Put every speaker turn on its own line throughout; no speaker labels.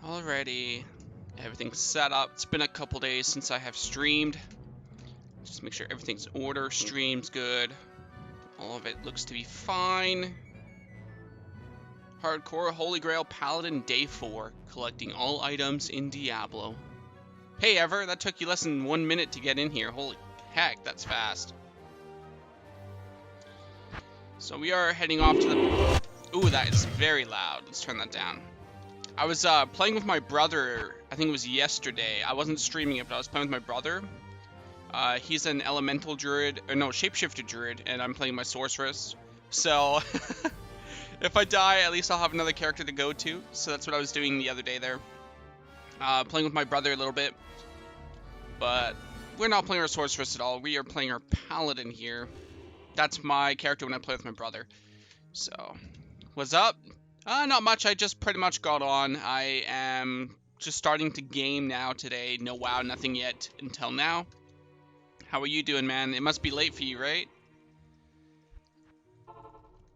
Alrighty, everything's set up. It's been a couple days since I have streamed. Just make sure everything's in order. Stream's good. All of it looks to be fine. Hardcore Holy Grail Paladin Day 4. Collecting all items in Diablo. Hey Ever, that took you less than 1 minute to get in here. Holy heck, that's fast. So we are heading off to the... Ooh, that is very loud. Let's turn that down. I was playing with my brother, I think it was yesterday. I wasn't streaming it, but I was playing with my brother. He's an elemental druid, or no, shapeshifter druid, and I'm playing my sorceress. So, if I die, at least I'll have another character to go to. So that's what I was doing the other day there. Playing with my brother a little bit. But we're not playing our sorceress at all. We are playing our paladin here. That's my character when I play with my brother. So, what's up? Not much. I just pretty much got on. I am just starting to game now today. No WoW, nothing yet until now. How are you doing, man? It must be late for you, right?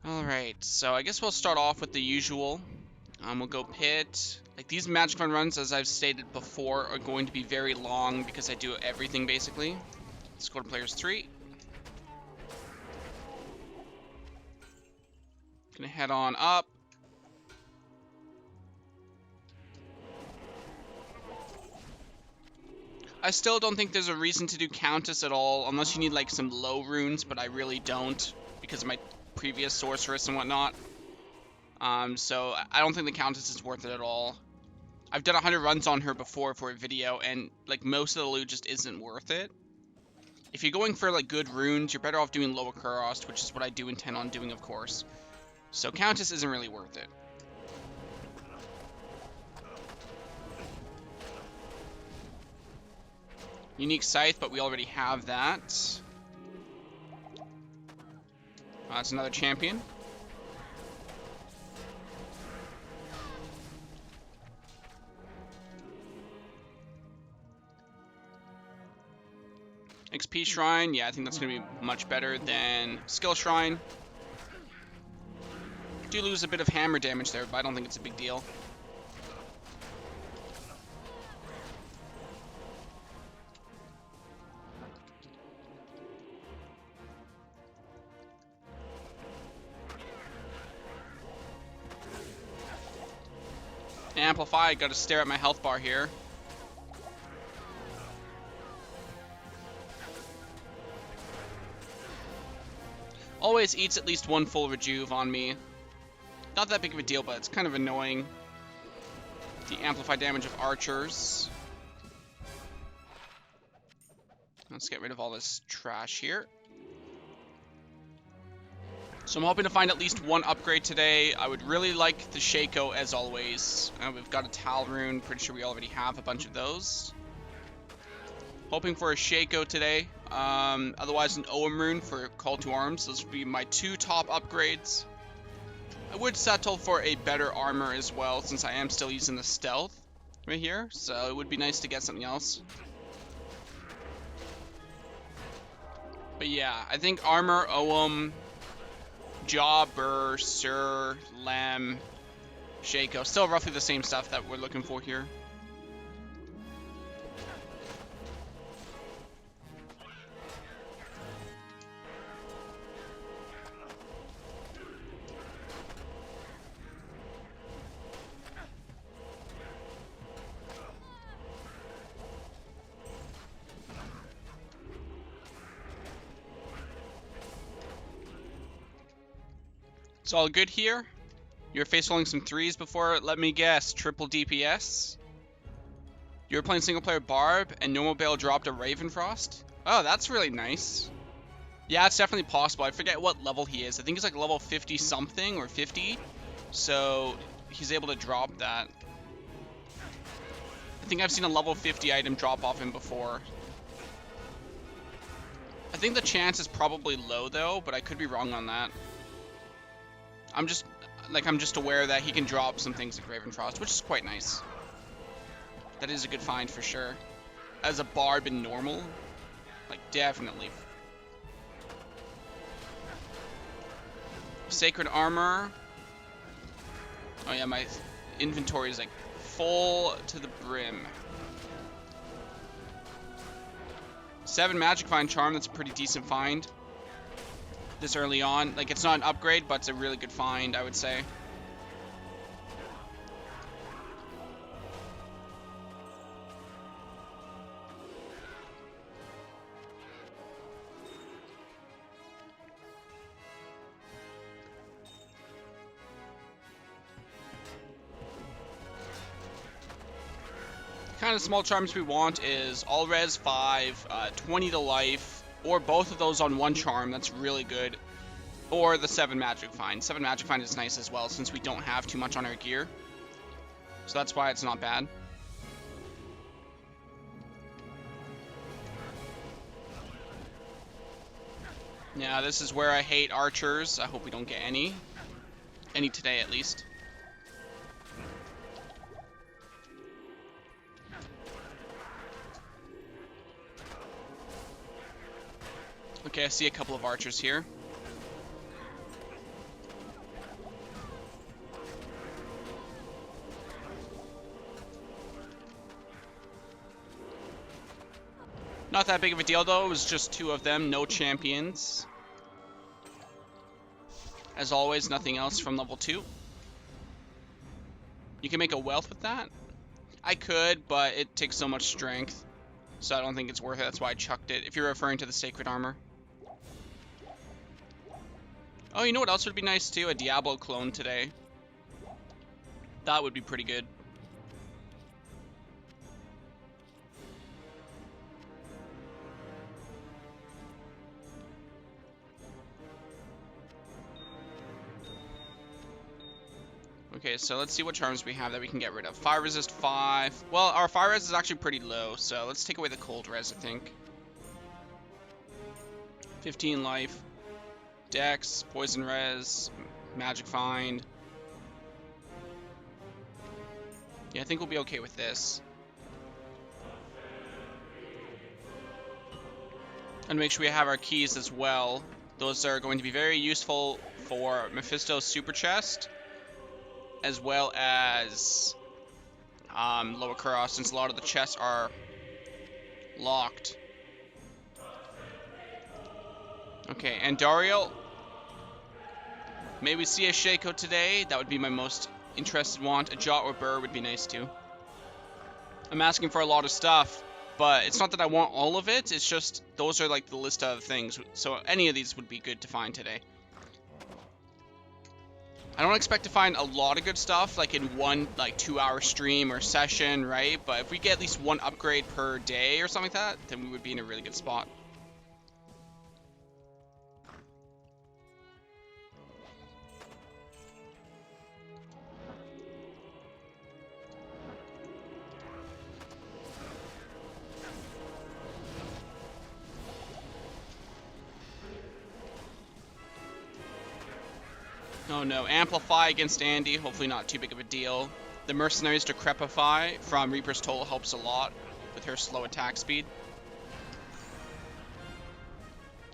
Alright, so I guess we'll start off with the usual. We'll go pit. Like, these Magic Fund runs, as I've stated before, are going to be very long because I do everything, basically. Let's go to Players 3. Gonna head on up. I still don't think there's a reason to do Countess at all, unless you need like some low runes, but I really don't, because of my previous sorceress and whatnot. So I don't think the Countess is worth it at all. I've done 100 runs on her before for a video, and like most of the loot just isn't worth it. If you're going for like good runes, you're better off doing lower cost, which is what I do intend on doing, of course. So Countess isn't really worth it. Unique Scythe, but we already have that. That's another champion. XP Shrine, yeah, I think that's going to be much better than Skill Shrine. Do lose a bit of hammer damage there, but I don't think it's a big deal. Amplify, gotta stare at my health bar here. Always eats at least one full rejuve on me. Not that big of a deal, but it's kind of annoying. The amplify damage of archers. Let's get rid of all this trash here. So I'm hoping to find at least one upgrade today. I would really like the Shaco as always. We've got a Tal rune. Pretty sure we already have a bunch of those. Hoping for a Shaco today. Otherwise an Oam rune for Call to Arms. Those would be my two top upgrades. I would settle for a better armor as well, since I am still using the stealth right here. So it would be nice to get something else. But yeah, I think armor, Oam, Jobber, Sir, Lem, Shaco. Still roughly the same stuff that we're looking for here. It's all good here. You were face rolling some threes before. Let me guess, triple DPS. You were playing single player Barb and normal Bale dropped a Ravenfrost. Oh, that's really nice. Yeah, it's definitely possible. I forget what level he is. I think he's like level 50 something or 50. So he's able to drop that. I think I've seen a level 50 item drop off him before. I think the chance is probably low though, but I could be wrong on that. I'm just aware that he can drop some things like Ravenfrost, which is quite nice. That is a good find for sure. As a Barb in normal, like definitely. Sacred Armor. Oh yeah, my inventory is like full to the brim. 7 magic find charm, that's a pretty decent find. This early on. Like, it's not an upgrade, but it's a really good find, I would say. Kind of small charms we want is all res 5, 20 to life, or both of those on one charm. That's really good. Or the 7 magic find. 7 magic find is nice as well since we don't have too much on our gear. So that's why it's not bad. Yeah, this is where I hate archers. I hope we don't get any. Any today at least. Okay, I see a couple of archers here. Not that big of a deal though, it was just 2 of them, no champions. As always, nothing else from level 2. You can make a wealth with that? I could, but it takes so much strength. So I don't think it's worth it, that's why I chucked it, if you're referring to the sacred armor. Oh, you know what else would be nice too? A Diablo clone today. That would be pretty good. Okay, so let's see what charms we have that we can get rid of. Fire resist 5. Well, our fire res is actually pretty low, so let's take away the cold res, I think. 15 life. Dex, poison res, magic find. Yeah, I think we'll be okay with this. And make sure we have our keys as well. Those are going to be very useful for Mephisto's super chest, as well as Lower Kuros, since a lot of the chests are locked. Okay, and Dariel. May we see a Shaco today? That would be my most interested want. A Jot or Burr would be nice too. I'm asking for a lot of stuff, but it's not that I want all of it. It's just those are like the list of things. So any of these would be good to find today. I don't expect to find a lot of good stuff like in one 2-hour stream or session, right? But if we get at least 1 upgrade per day or something like that, then we would be in a really good spot. Oh no, Amplify against Andy, hopefully not too big of a deal. The Mercenaries Decrepify from Reaper's Toll helps a lot with her slow attack speed.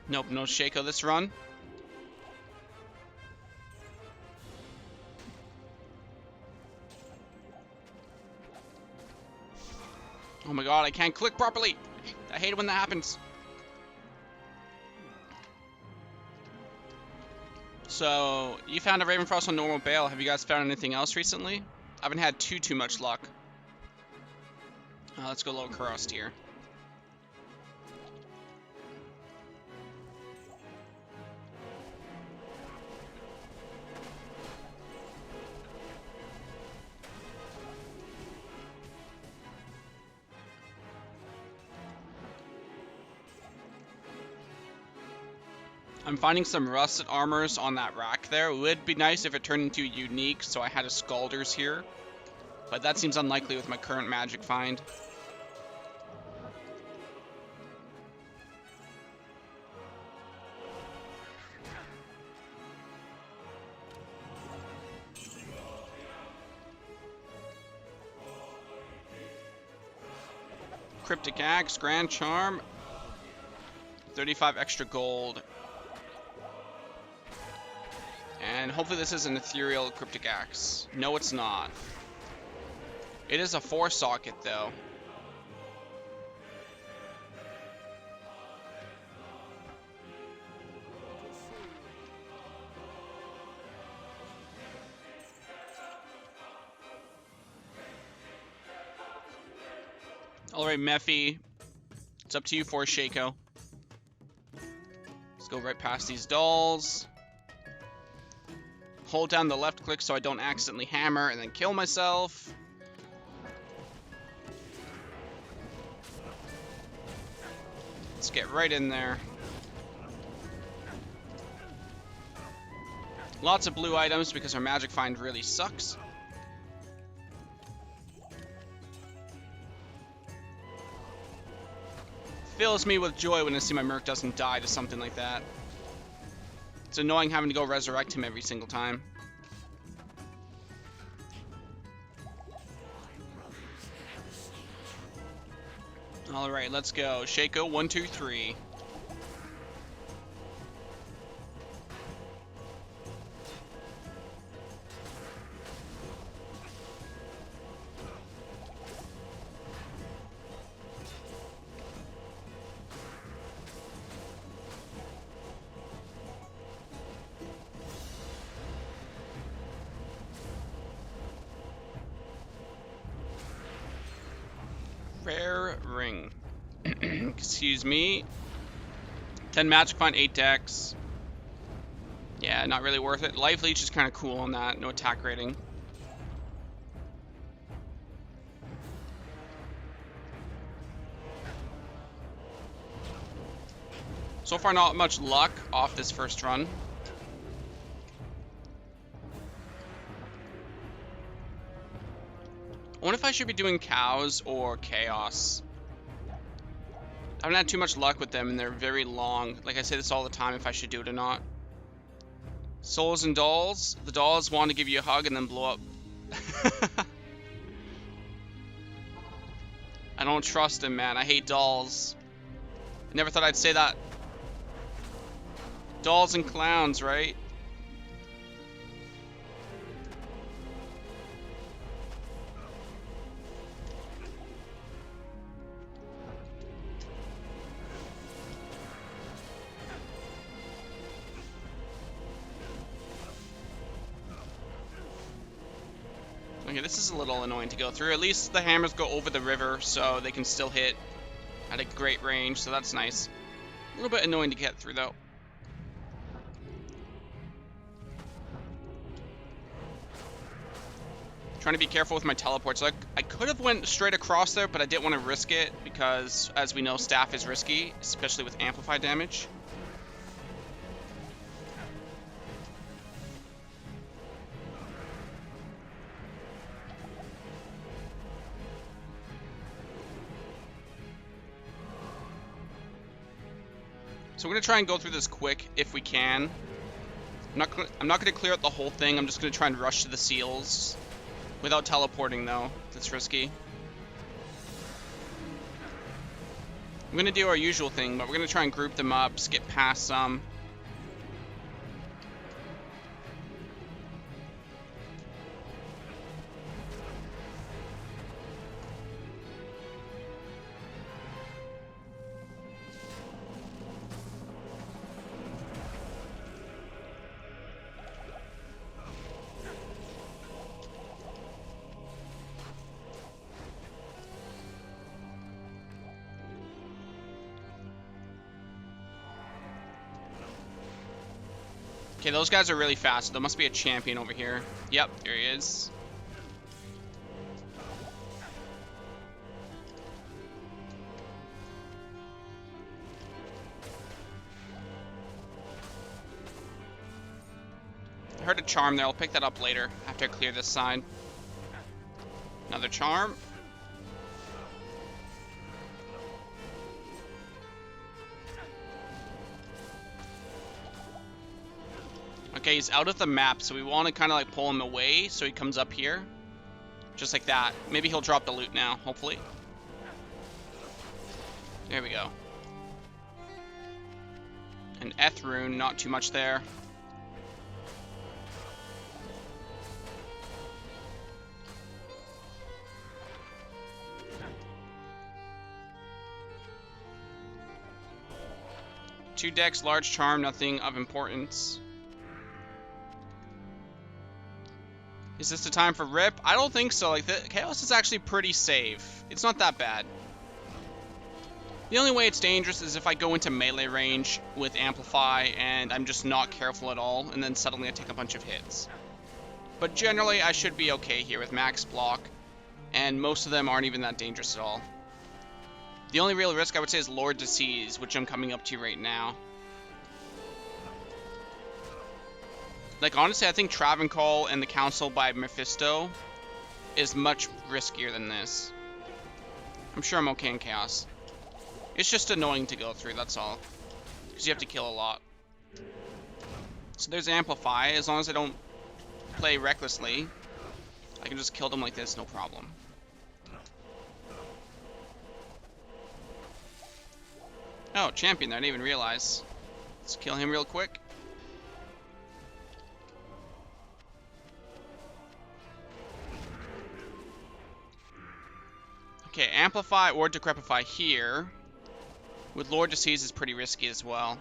Nope, no Shaco this run. Oh my god, I can't click properly! I hate it when that happens. So, you found a Ravenfrost on normal bail. Have you guys found anything else recently? I haven't had too much luck. Let's go Low Kuros here. I'm finding some rusted armors on that rack there. It would be nice if it turned into unique, so I had a Scalders here. But that seems unlikely with my current magic find. Cryptic Axe, Grand Charm, 35 extra gold. And hopefully this is an ethereal Cryptic Axe. No, it's not. It is a 4-socket, though. Alright, Mephi. It's up to you for Shaco. Let's go right past these dolls. Hold down the left click so I don't accidentally hammer and then kill myself. Let's get right in there. Lots of blue items because our magic find really sucks. Fills me with joy when I see my Merc doesn't die to something like that. It's annoying having to go resurrect him every single time. Alright, let's go. Shaco, 1, 2, 3. Rare ring. Excuse me. 10 magic find, 8 dex. Yeah, not really worth it. Life leech is kind of cool on that. No attack rating. So far, not much luck off this first run. I wonder if I should be doing cows or chaos. I haven't had too much luck with them, and they're very long. Like I say this all the time, if I should do it or not. Souls and dolls. The dolls want to give you a hug and then blow up. I don't trust them, man. I hate dolls. I never thought I'd say that. Dolls and clowns, right? Okay, this is a little annoying to go through. At least the hammers go over the river, so they can still hit at a great range, so that's nice. A little bit annoying to get through, though. Trying to be careful with my teleports. Like, I could have went straight across there, but I didn't want to risk it, because, as we know, staff is risky, especially with amplified damage. So we're gonna try and go through this quick if we can. I'm not gonna clear out the whole thing. I'm just gonna try and rush to the seals without teleporting, though. That's risky. I'm gonna do our usual thing, but we're gonna try and group them up, skip past some. Okay, those guys are really fast. There must be a champion over here. Yep, there he is. I heard a charm there. I'll pick that up later after I clear this side. Another charm. Okay, he's out of the map, so we want to kind of like pull him away so he comes up here. Just like that. Maybe he'll drop the loot now, hopefully. There we go. An Eth rune, not too much there. 2 decks, large charm, nothing of importance. Is this the time for Rip? I don't think so. Like, the Chaos is actually pretty safe. It's not that bad. The only way it's dangerous is if I go into melee range with Amplify and I'm just not careful at all, and then suddenly I take a bunch of hits. But generally, I should be okay here with max block, and most of them aren't even that dangerous at all. The only real risk I would say is Lord Disease, which I'm coming up to right now. Like, honestly, I think Travancore and the Council by Mephisto is much riskier than this. I'm sure I'm okay in Chaos. It's just annoying to go through, that's all. Because you have to kill a lot. So there's Amplify. As long as I don't play recklessly, I can just kill them like this, no problem. Oh, Champion there, I didn't even realize. Let's kill him real quick. Okay, Amplify or Decrepify here. With Lord Disease is pretty risky as well.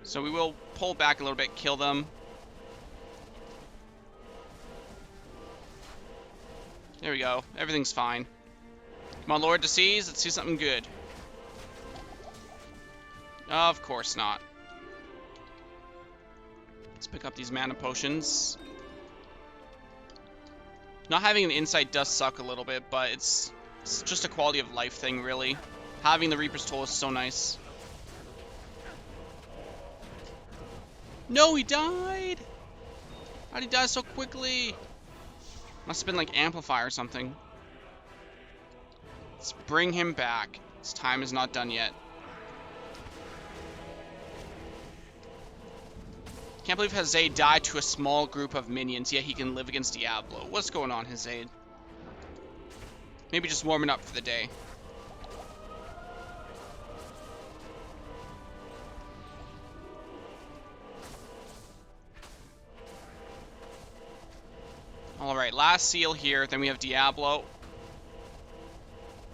So we will pull back a little bit, kill them. There we go. Everything's fine. Come on, Lord Disease. Let's see something good. Of course not. Let's pick up these mana potions. Not having an insight does suck a little bit, but it's just a quality of life thing, really. Having the Reaper's Toll is so nice. No, he died! How'd he die so quickly? Must have been like Amplify or something. Let's bring him back. His time is not done yet. Can't believe Hazade died to a small group of minions, yet he can live against Diablo. What's going on, Hazade? Maybe just warming up for the day. Alright, last seal here, then we have Diablo.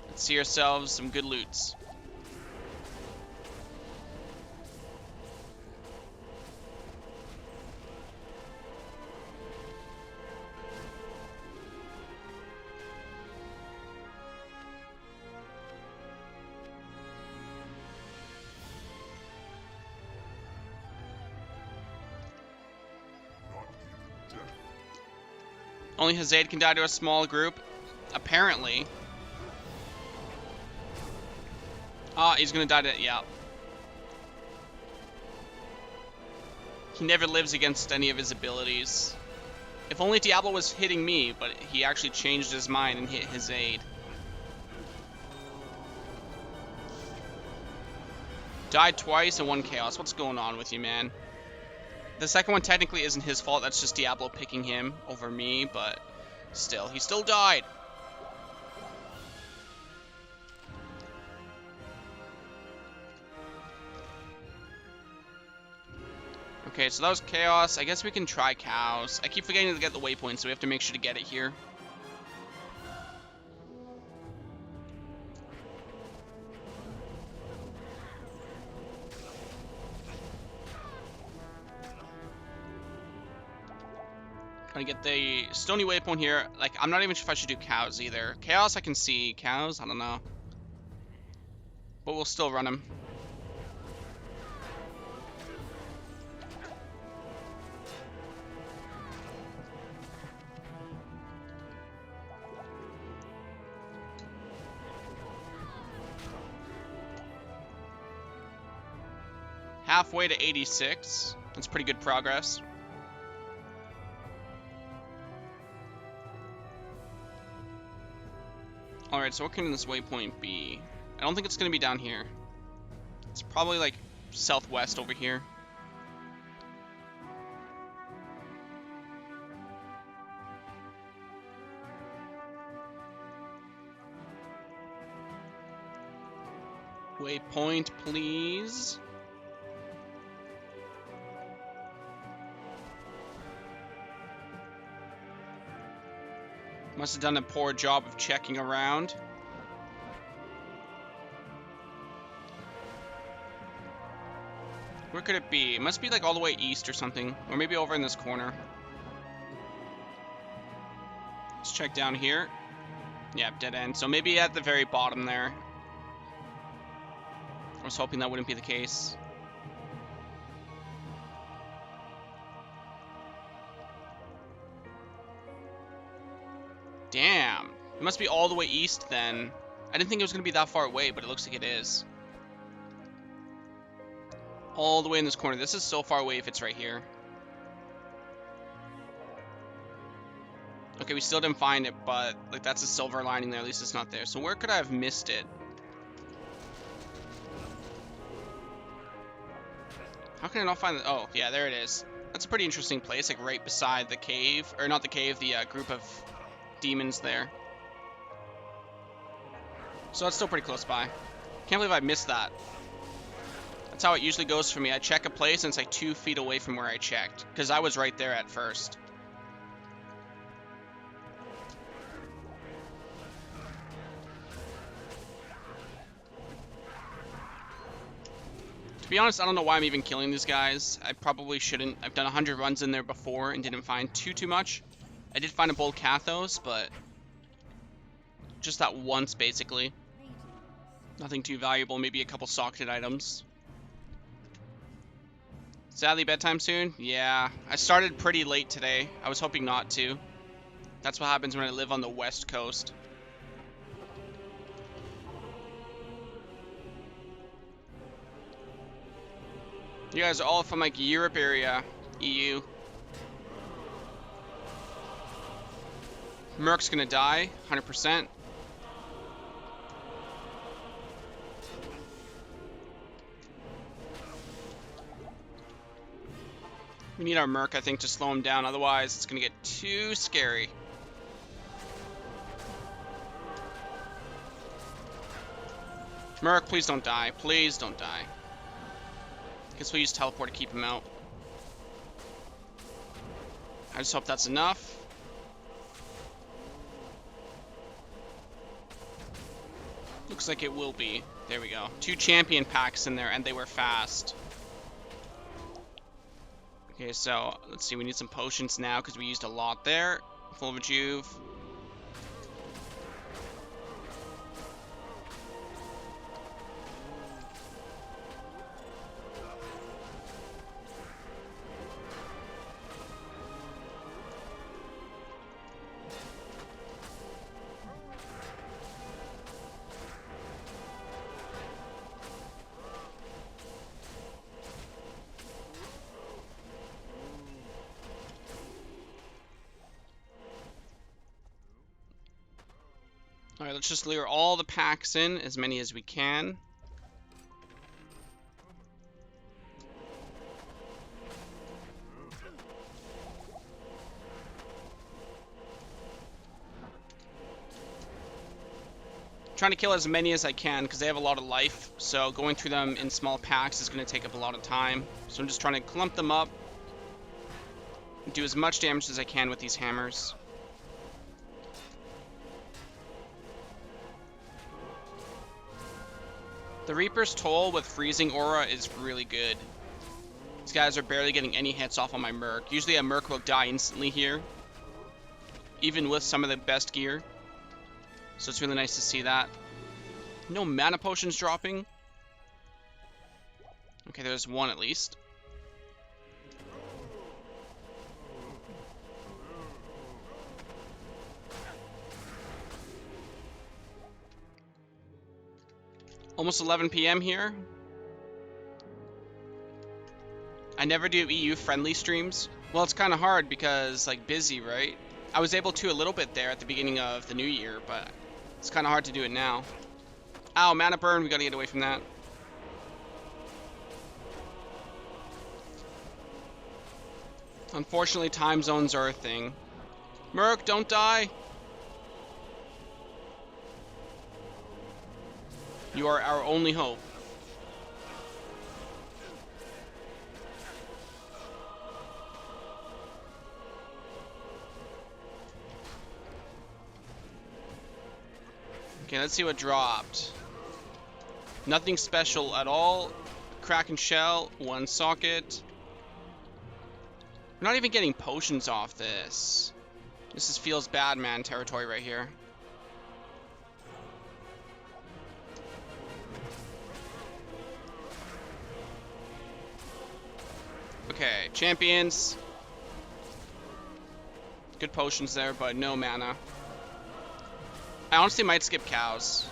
Let's see ourselves some good loots. Only Hazade can die to a small group, apparently. Ah, he's gonna die to, yeah. He never lives against any of his abilities. If only Diablo was hitting me, but he actually changed his mind and hit Hazade. Died twice and 1 Chaos. What's going on with you, man? The second one technically isn't his fault, that's just Diablo picking him over me, but still, he still died. Okay, so that was Chaos. I guess we can try Cows. I keep forgetting to get the waypoint, so we have to make sure to get it here. Trying to get the Stony Waypoint here. Like, I'm not even sure if I should do Cows either. Chaos I can see. Cows, I don't know. But we'll still run him. Halfway to 86. That's pretty good progress. Alright, so what can this waypoint be? I don't think it's going to be down here. It's probably like southwest over here. Waypoint, please. Must have done a poor job of checking around. Where could it be? It must be like all the way east or something. Or maybe over in this corner. Let's check down here. Yeah, dead end. So maybe at the very bottom there. I was hoping that wouldn't be the case. Damn. It must be all the way east then. I didn't think it was going to be that far away, but it looks like it is. All the way in this corner. This is so far away if it's right here. Okay, we still didn't find it, but like that's a silver lining there. At least it's not there. So where could I have missed it? How can I not find it? Oh, yeah, there it is. That's a pretty interesting place, like right beside the cave. Or not the cave, the group of demons there. So that's still pretty close by. Can't believe I missed that. That's how it usually goes for me. I check a place and it's like 2 feet away from where I checked. Because I was right there at first. To be honest, I don't know why I'm even killing these guys. I probably shouldn't. I've done 100 runs in there before and didn't find too much. I did find a bold Kathos, but just that once, basically. Nothing too valuable, maybe a couple socketed items. Sadly, bedtime soon? Yeah, I started pretty late today. I was hoping not to. That's what happens when I live on the West Coast. You guys are all from like Europe area, EU. Merc's gonna die, 100%. We need our Merc, I think, to slow him down. Otherwise, it's gonna get too scary. Merc, please don't die. Please don't die. Guess we'll use teleport to keep him out. I just hope that's enough. Looks like it will be. There we go. 2 champion packs in there, and they were fast. Okay, so let's see. We need some potions now because we used a lot there. Full of a Juve. Alright, let's just lure all the packs in, as many as we can. Trying to kill as many as I can, because they have a lot of life, so going through them in small packs is going to take up a lot of time. So I'm just trying to clump them up, and do as much damage as I can with these hammers. The Reaper's Toll with Freezing Aura is really good. These guys are barely getting any hits off on my Merc. Usually a Merc will die instantly here, even with some of the best gear. So it's really nice to see that. No mana potions dropping. Okay, there's one at least. Almost 11 p.m. here. I never do EU friendly streams. Well, it's kind of hard because, like, busy, right? I was able to a little bit there at the beginning of the new year, but it's kind of hard to do it now. Ow, mana burn. We got to get away from that. Unfortunately, time zones are a thing. Merc, don't die. You are our only hope. Okay, let's see what dropped. Nothing special at all. Kraken Shell, 1 socket. We're not even getting potions off this. Feels bad man territory right here. Okay, champions. Good potions there, but no mana. I honestly might skip cows.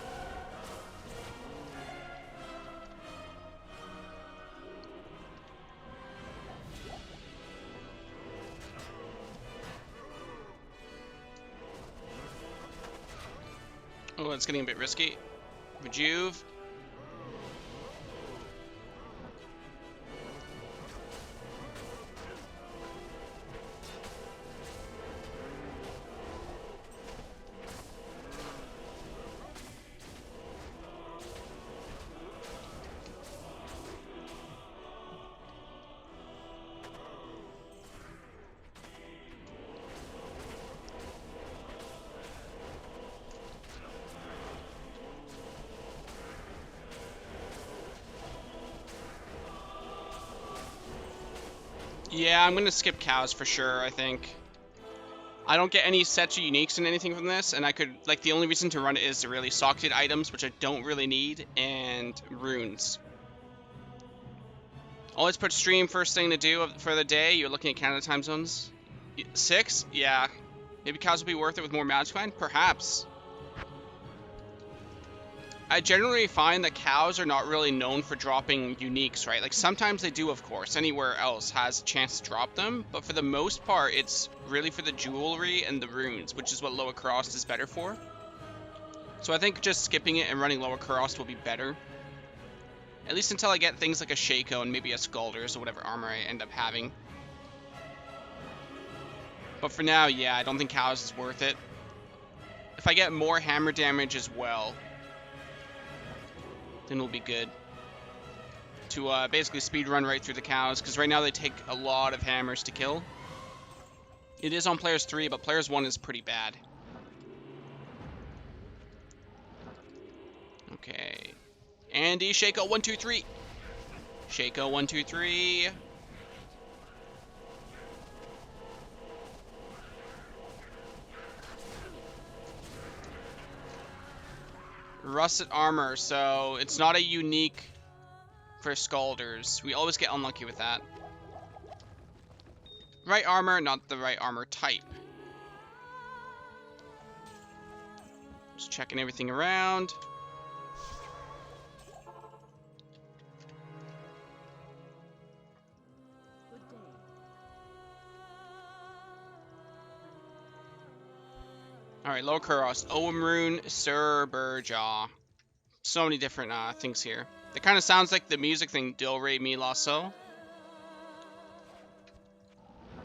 Oh, it's getting a bit risky. Rejuve. Yeah, I'm gonna skip cows for sure, I think. I don't get any sets or uniques and anything from this, and I could, like, the only reason to run it is to really socketed items, which I don't really need, and runes. Always put stream first thing to do for the day. You're looking at Canada time zones. 6? Yeah. Maybe cows will be worth it with more magic find? Perhaps. I generally find that cows are not really known for dropping uniques, right? Like, sometimes they do, of course. Anywhere else has a chance to drop them. But for the most part, it's really for the jewelry and the runes, which is what Lower Cross is better for. So I think just skipping it and running Lower Cross will be better. At least until I get things like a Shaco and maybe a Scalders or whatever armor I end up having. But for now, yeah, I don't think cows is worth it. If I get more hammer damage as well, then it'll be good to basically speed run right through the cows, because right now they take a lot of hammers to kill. It is on players 3, but players 1 is pretty bad. Okay. Andy, Shaco, 1, 2, 3. Shaco, 1, 2, 3. Russet armor, so it's not a unique for Scalders. We always get unlucky with that. Right armor, not the right armor type. Just checking everything around. Alright, Lower Kuros, Owen Rune, Sir Burjaw. So many different things here. It kind of sounds like the music thing, Do, Re, Mi, La, So.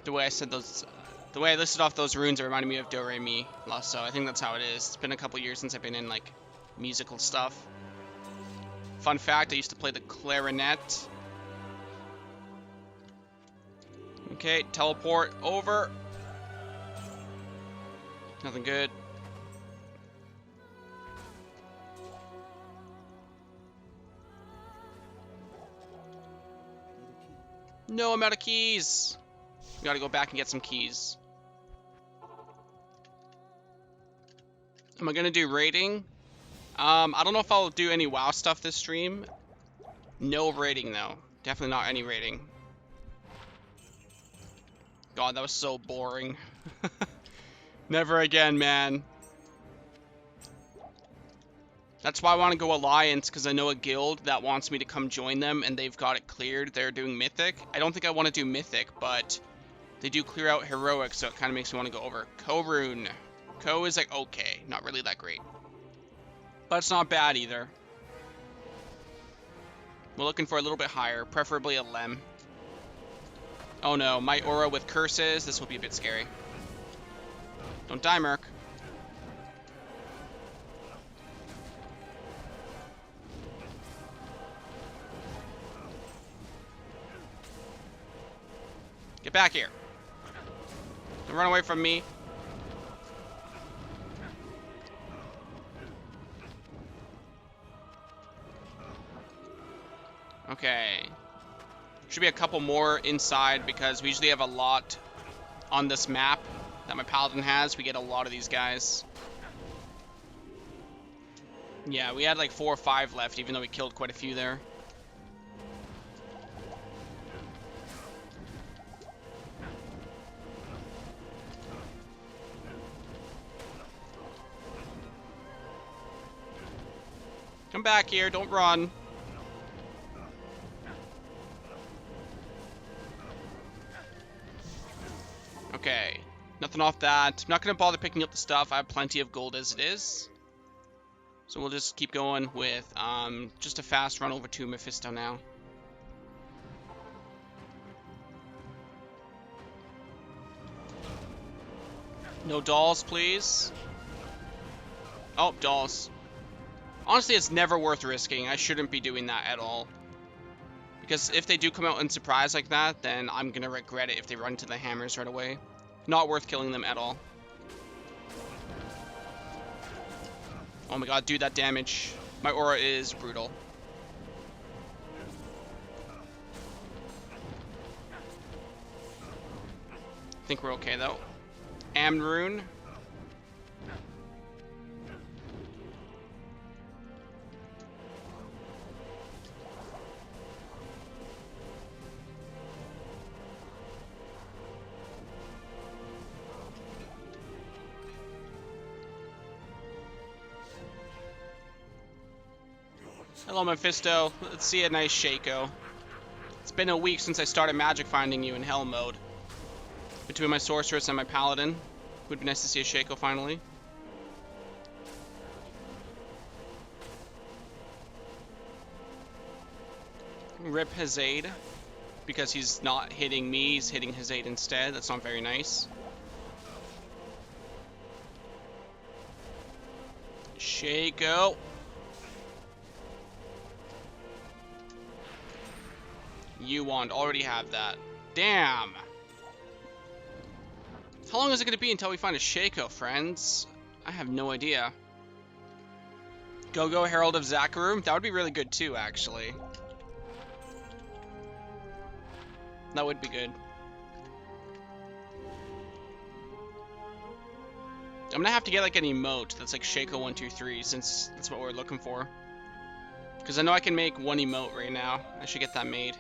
The way I said those, the way I listed off those runes, it reminded me of Do, Re, Mi, La, So. I think that's how it is. It's been a couple years since I've been in, like, musical stuff. Fun fact, I used to play the clarinet. Okay, teleport over. Nothing good. No, I'm out of keys. We gotta go back and get some keys. Am I gonna do raiding? I don't know if I'll do any WoW stuff this stream. No raiding though. Definitely not any raiding. God, that was so boring. Never again, man. That's why I want to go Alliance, because I know a guild that wants me to come join them, and they've got it cleared. They're doing Mythic. I don't think I want to do Mythic, but they do clear out Heroic, so it kind of makes me want to go over. Ko-Rune. Ko is like okay, not really that great. But it's not bad either. We're looking for a little bit higher, preferably a Lem. Oh no, my aura with curses. This will be a bit scary. Don't die, Merc. Get back here. Don't run away from me. Okay. Should be a couple more inside because we usually have a lot on this map that my Paladin has. We get a lot of these guys. Yeah, we had like 4 or 5 left, even though we killed quite a few there. Come back here, don't run. Okay, nothing off that. I'm not gonna bother picking up the stuff. I have plenty of gold as it is. So we'll just keep going with just a fast run over to Mephisto now. No dolls, please. Oh, dolls. Honestly, it's never worth risking. I shouldn't be doing that at all. Because if they do come out in surprise like that, then I'm gonna regret it if they run into the hammers right away. Not worth killing them at all. Oh my god, dude, that damage. My aura is brutal. I think we're okay though. Amrune. Hello, Mephisto. Let's see a nice Shaco. It's been a week since I started magic finding you in hell mode. Between my sorceress and my paladin. Would be nice to see a Shaco finally. Rip Hazade. Because he's not hitting me, he's hitting Hazade instead. That's not very nice. Shaco. You wand, already have that. Damn! How long is it going to be until we find a Shaco, friends? I have no idea. Go Herald of Zakarum? That would be really good too, actually. That would be good. I'm gonna have to get like an emote that's like Shaco 123 since that's what we're looking for. Because I know I can make one emote right now. I should get that made.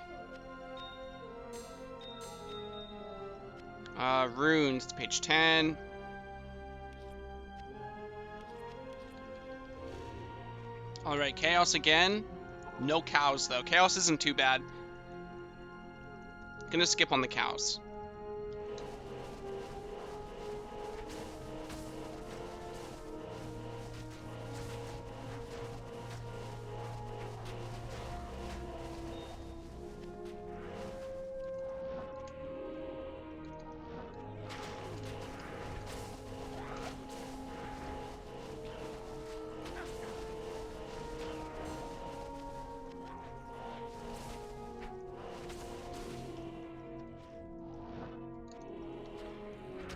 Runes, it's page 10. Alright, Chaos again. No cows, though. Chaos isn't too bad. Gonna skip on the cows.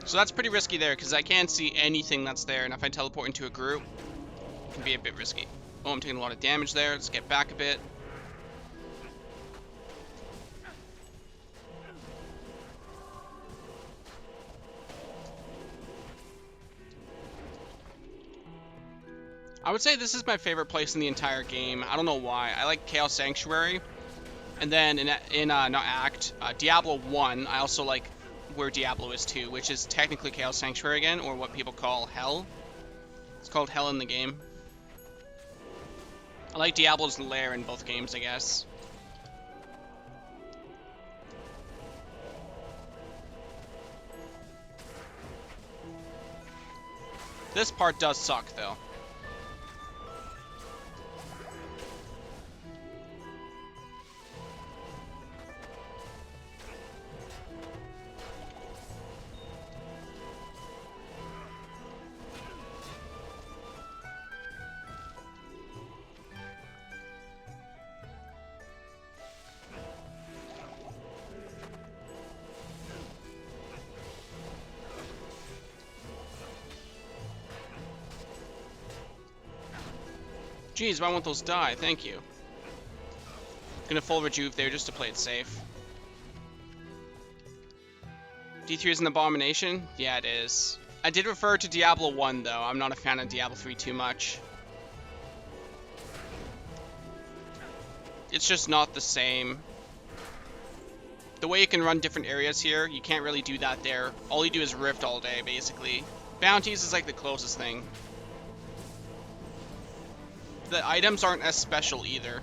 So that's pretty risky there, because I can't see anything that's there, and if I teleport into a group, it can be a bit risky. Oh, I'm taking a lot of damage there. Let's get back a bit. I would say this is my favorite place in the entire game. I don't know why. I like Chaos Sanctuary. And then Diablo 1, I also like where Diablo is too, which is technically Chaos Sanctuary again, or what people call Hell. It's called Hell in the game. I like Diablo's lair in both games, I guess. This part does suck, though. Jeez, why won't those die? Thank you. Gonna full rejuve there just to play it safe. D3 is an abomination? Yeah, it is. I did refer to Diablo 1, though. I'm not a fan of Diablo 3 too much. It's just not the same. The way you can run different areas here, you can't really do that there. All you do is Rift all day, basically. Bounties is like the closest thing. The items aren't as special either.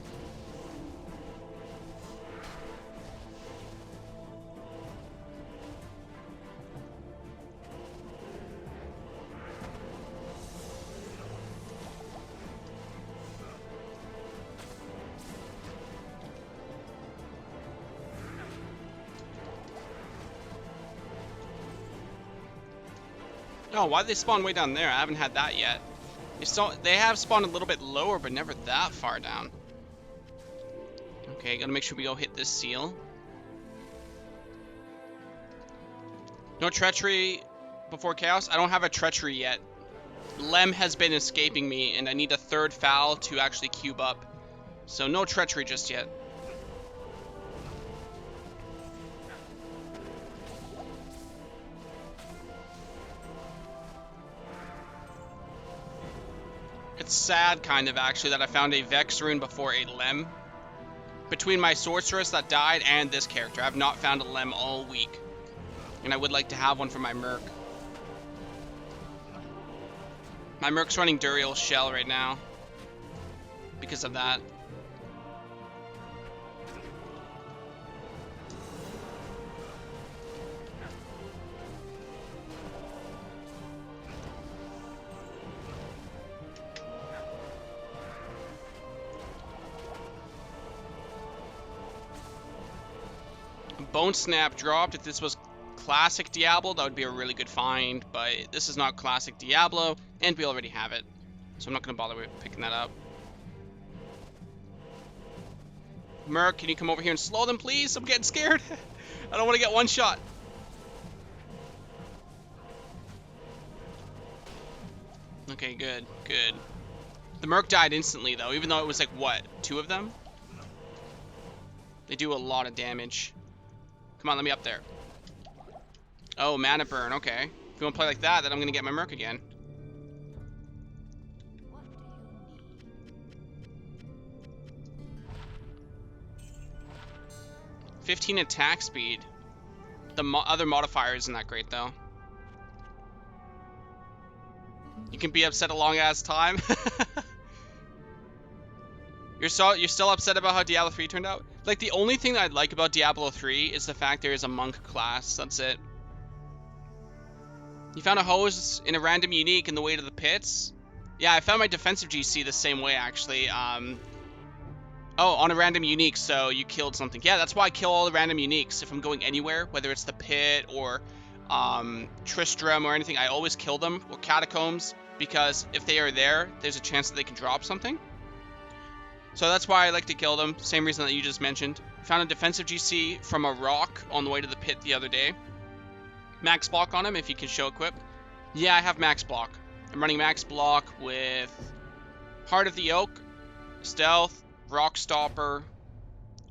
Oh, why did they spawn way down there? I haven't had that yet. They have spawned a little bit lower, but never that far down. Okay, gotta make sure we go hit this seal. No treachery before chaos? I don't have a treachery yet. Lem has been escaping me, and I need a third foul to actually cube up. So no treachery just yet. It's sad, kind of, actually, that I found a Vex rune before a Lem. Between my sorceress that died and this character, I have not found a Lem all week. And I would like to have one for my Merc. My Merc's running Duriel Shell right now. Because of that. Bone Snap dropped. If this was classic Diablo, that would be a really good find, but this is not classic Diablo, and we already have it, so I'm not going to bother with picking that up. Merc, can you come over here and slow them, please? I'm getting scared. I don't want to get one shot. Okay, good, good. The Merc died instantly, though, even though it was like, what, 2 of them? They do a lot of damage. Come on, let me up there. Oh, mana burn, okay. If you want to play like that, then I'm going to get my Merc again. $15 attack speed. The other modifier isn't that great, though. You can be upset a long-ass time. You're still upset about how Diablo 3 turned out? Like, the only thing that I'd like about Diablo 3 is the fact there is a monk class. That's it. You found a hose in a random unique in the way to the pits? Yeah, I found my defensive GC the same way, actually. Oh, on a random unique, so you killed something. Yeah, that's why I kill all the random uniques. If I'm going anywhere, whether it's the pit or Tristram or anything, I always kill them, or catacombs, because if they are there, there's a chance that they can drop something. So that's why I like to kill them. Same reason that you just mentioned. Found a defensive GC from a rock on the way to the pit the other day. Max block on him if you can show equip. Yeah, I have max block. I'm running max block with Heart of the Oak, Stealth, Rock Stopper,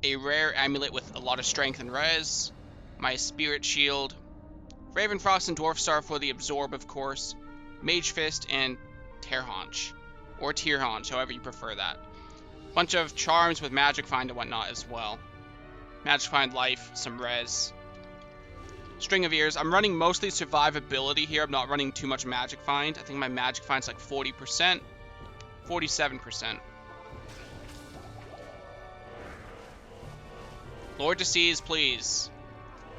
a rare amulet with a lot of strength and res, my Spirit Shield, Ravenfrost and Dwarf Star for the Absorb, of course, Mage Fist, and Tear Haunch. Or Tear Haunch, however you prefer that. Bunch of charms with Magic Find and whatnot as well. Magic Find life, some res. String of Ears. I'm running mostly survivability here. I'm not running too much Magic Find. I think my Magic Find's like 40%. 47%. Lord Disease, please.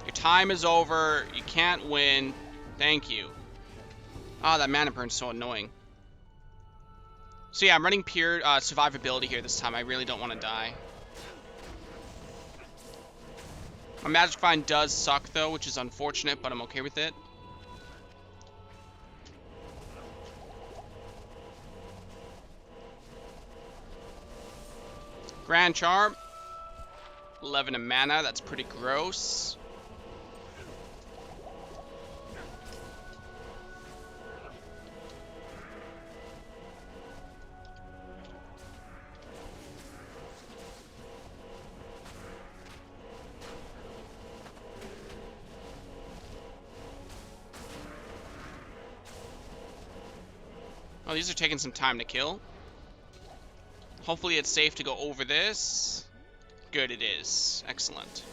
Your time is over. You can't win. Thank you. Ah, that mana burn's so annoying. So yeah, I'm running pure survivability here this time. I really don't want to die. My Magic Find does suck though, which is unfortunate, but I'm okay with it. Grand Charm. 11 of mana, that's pretty gross. Oh, these are taking some time to kill. Hopefully it's safe to go over this. Good, it is. Excellent.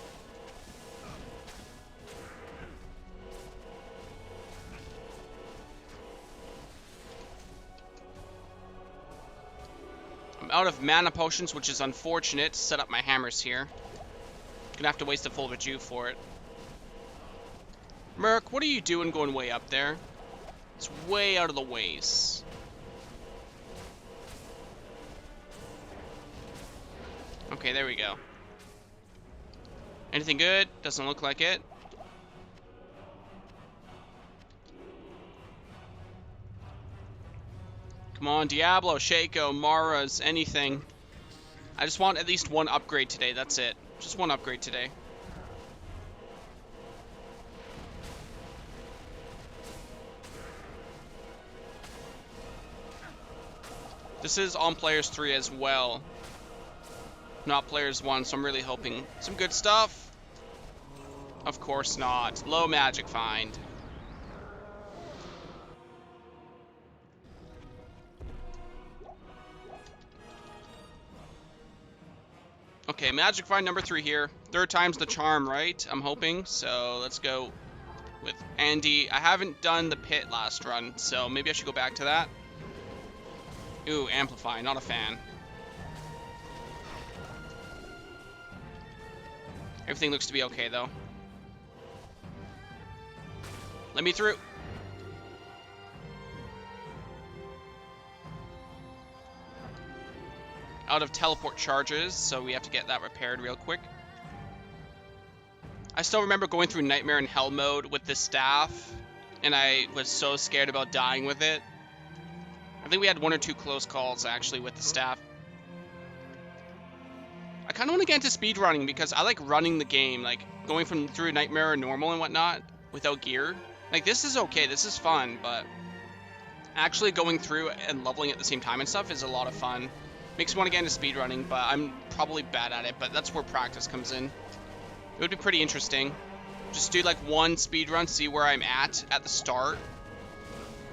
I'm out of mana potions, which is unfortunate. Set up my hammers here. Gonna have to waste a full rejuve for it. Merc, what are you doing going way up there? It's way out of the ways. Okay, there we go. Anything good? Doesn't look like it. Come on, Diablo, Shaco, Mara's, anything. I just want at least one upgrade today, that's it. Just one upgrade today. This is on Players 3 as well. Not Players 1, so I'm really hoping some good stuff. Of course not. Low magic find. Okay, magic find number 3 here. Third time's the charm, right? I'm hoping. So let's go with Andy. I haven't done the pit last run, so maybe I should go back to that. Ooh, amplify. Not a fan. Everything looks to be okay, though. Let me through. Out of teleport charges, so we have to get that repaired real quick. I still remember going through Nightmare in Hell mode with this staff, and I was so scared about dying with it. I think we had 1 or 2 close calls, actually, with the staff. I kind of want to get into speedrunning because I like running the game, like going through Nightmare or normal and whatnot without gear. Like, this is okay, this is fun, but actually going through and leveling at the same time and stuff is a lot of fun. Makes me want to get into speedrunning, but I'm probably bad at it, but that's where practice comes in. It would be pretty interesting. Just do like one speedrun, see where I'm at the start,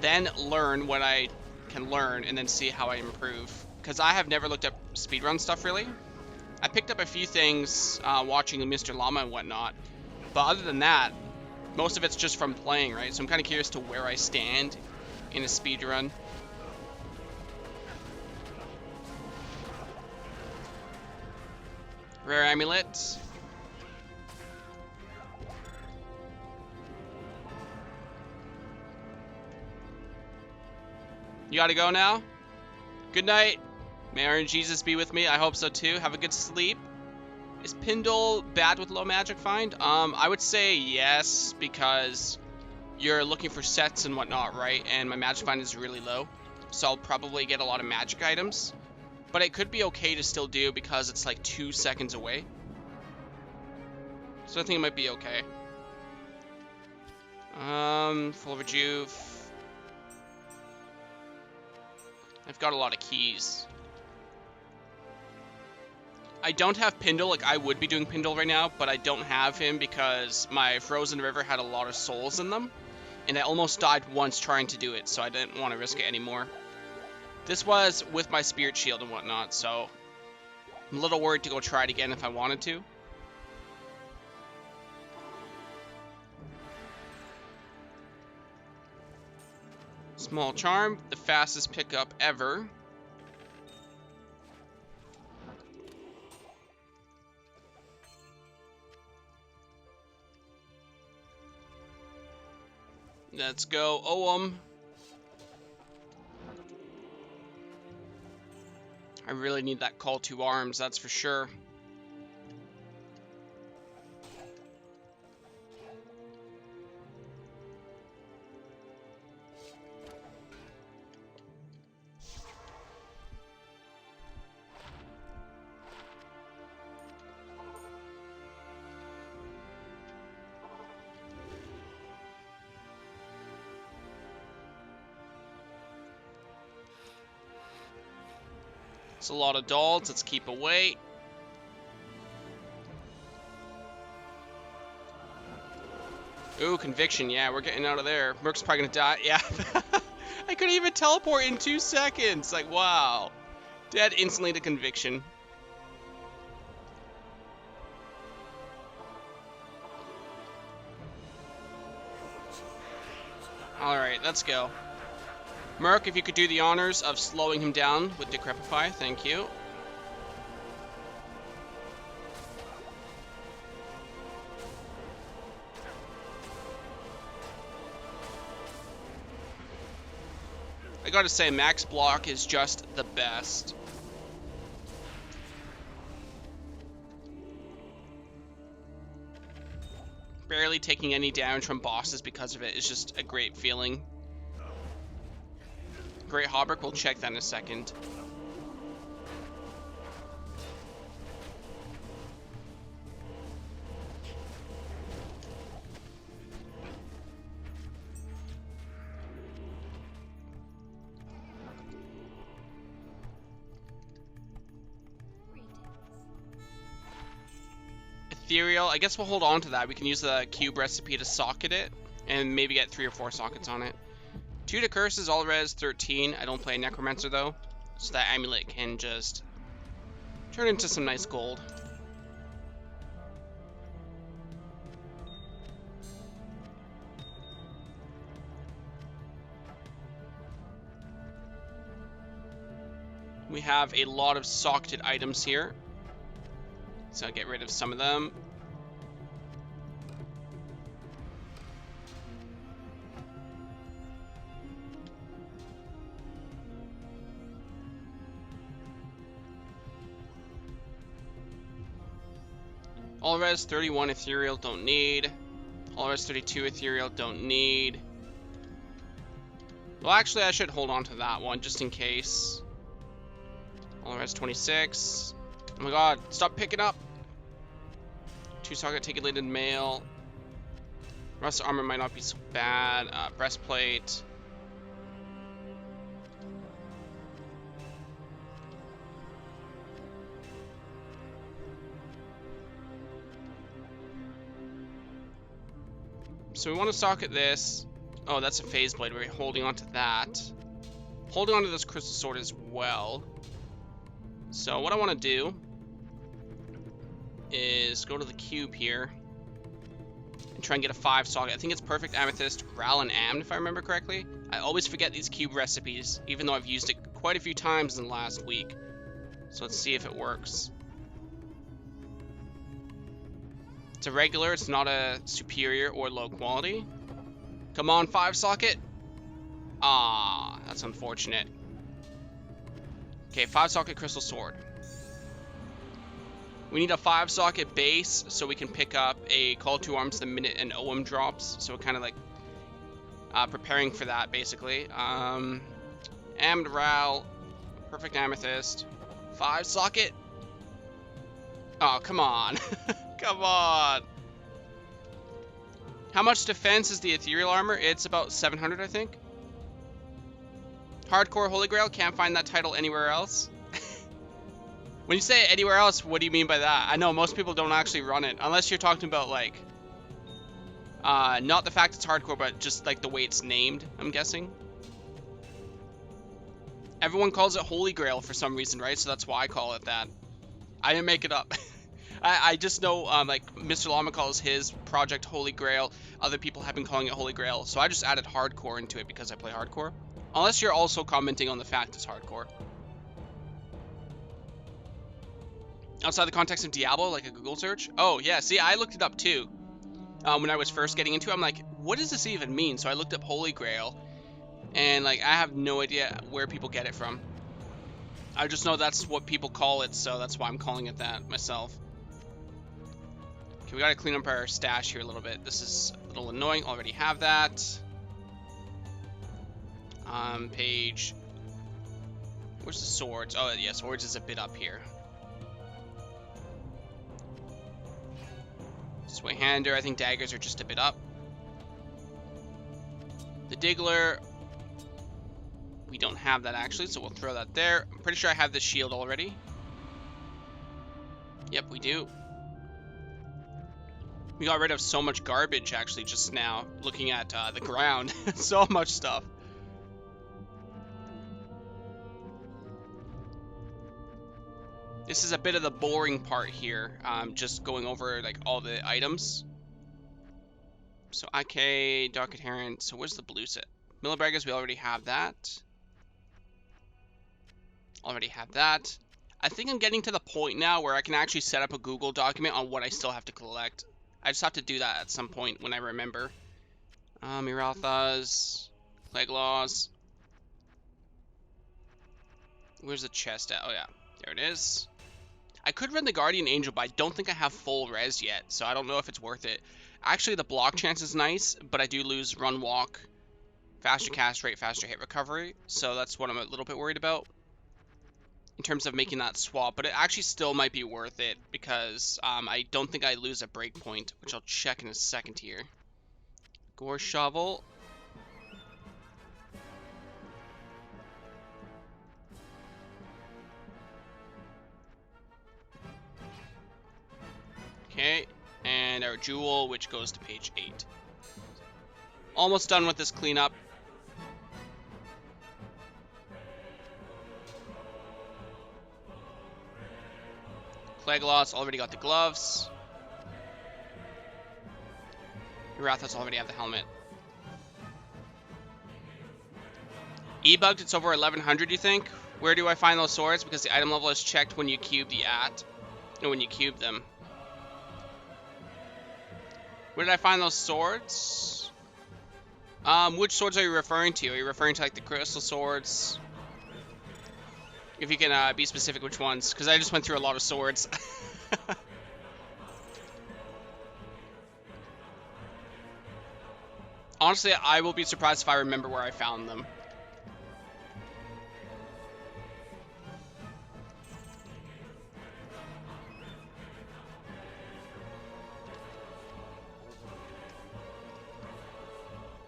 then learn what I can learn, and then see how I improve. Because I have never looked up speedrun stuff, really. I picked up a few things watching Mr. Llama and whatnot, but other than that, most of it's just from playing, right? So I'm kind of curious to where I stand in a speedrun. Rare amulet. You gotta go now? Good night. May our Jesus be with me. I hope so too. Have a good sleep. Is Pindle bad with low magic find? I would say yes, because you're looking for sets and whatnot, right? And my magic find is really low, so I'll probably get a lot of magic items. But it could be okay to still do because it's like 2 seconds away. So I think it might be okay. Full rejuve. I've got a lot of keys. I don't have Pindle, like I would be doing Pindle right now, but I don't have him because my Frozen River had a lot of souls in them. And I almost died once trying to do it, so I didn't want to risk it anymore. This was with my Spirit Shield and whatnot, so I'm a little worried to go try it again if I wanted to. Small charm, the fastest pickup ever. Let's go, Oum. I really need that call to arms, that's for sure. It's a lot of dolls. Let's keep away. Ooh, conviction. Yeah, we're getting out of there. Merc's probably gonna die. Yeah. I I couldn't even teleport in 2 seconds. Like, wow. Dead instantly to conviction. Alright, let's go. Merc, if you could do the honors of slowing him down with Decrepify, thank you. I gotta say, max block is just the best. Barely taking any damage from bosses because of it is just a great feeling. Great Hauberk, we'll check that in a second. Ethereal, I guess we'll hold on to that. We can use the cube recipe to socket it, and maybe get 3 or 4 sockets on it. 2 to curses, all res 13. I don't play Necromancer though, so that amulet can just turn into some nice gold. We have a lot of socketed items here, so I'll get rid of some of them. All res 31 ethereal, don't need. All res 32 ethereal, don't need. Well, actually, I should hold on to that one just in case. All res 26. Oh my god, stop picking up. 2 socket articulated mail. Rust armor might not be so bad. Breastplate. So we want to socket this. Oh, that's a phase blade. We're holding on to that. Holding on to this crystal sword as well. So what I want to do is go to the cube here and try and get a 5 socket. I think it's perfect amethyst, Grail, and Amn, if I remember correctly. I always forget these cube recipes, even though I've used it quite a few times in the last week. So let's see if it works. It's a regular, it's not a superior or low quality. Come on, 5 socket. Ah, that's unfortunate. Okay, 5 socket crystal sword. We need a 5 socket base so we can pick up a call to arms the minute an OM drops. So we're kind of like preparing for that basically. Ammed Ral, perfect amethyst, 5 socket. Oh, come on. Come on. How much defense is the ethereal armor? It's about 700, I think. Hardcore Holy Grail, can't find that title anywhere else. When you say anywhere else, what do you mean by that? I know most people don't actually run it, unless you're talking about like, not the fact it's hardcore, but just like the way it's named, I'm guessing. Everyone calls it Holy Grail for some reason, right? So that's why I call it that. I didn't make it up. I just know, like, Mr. Llama calls his project Holy Grail. Other people have been calling it Holy Grail. So I just added hardcore into it because I play hardcore. Unless you're also commenting on the fact it's hardcore. Outside the context of Diablo, like a Google search? Oh, yeah, see, I looked it up too. When I was first getting into it, I'm like, what does this even mean? So I looked up Holy Grail. And, like, I have no idea where people get it from. I just know that's what people call it, so that's why I'm calling it that myself. Okay, we gotta clean up our stash here a little bit. This is a little annoying. Already have that. Page. Where's the swords? Oh, yeah, swords is a bit up here. Sway hander. I think daggers are just a bit up. The Diggler. We don't have that actually, so we'll throw that there. I'm pretty sure I have the shield already. Yep, we do. We got rid of so much garbage actually just now, looking at the ground. So much stuff. This is a bit of the boring part here. Just going over like all the items. So IK, Dark Adherent. So where's the blue set? Millibraggers, we already have that. Already have that. I think I'm getting to the point now where I can actually set up a Google document on what I still have to collect. I just have to do that at some point when I remember. Miralthas, Plague Laws. Where's the chest at? Oh yeah, there it is. I could run the Guardian Angel, but I don't think I have full res yet, so I don't know if it's worth it. Actually, the block chance is nice, but I do lose run walk, faster cast rate, faster hit recovery, so that's what I'm a little bit worried about in terms of making that swap. But it actually still might be worth it because I don't think I lose a breakpoint, which I'll check in a second here. Gore Shovel. Okay, and our Jewel, which goes to page 8. Almost done with this cleanup. Plagueloss already got the gloves. Urathas already have the helmet. E-bugged, it's over 1100, you think? Where do I find those swords? Because the item level is checked when you cube the no, when you cube them. Where did I find those swords? Which swords are you referring to? Are you referring to like the crystal swords? If you can be specific which ones, because I just went through a lot of swords. Honestly, I will be surprised if I remember where I found them.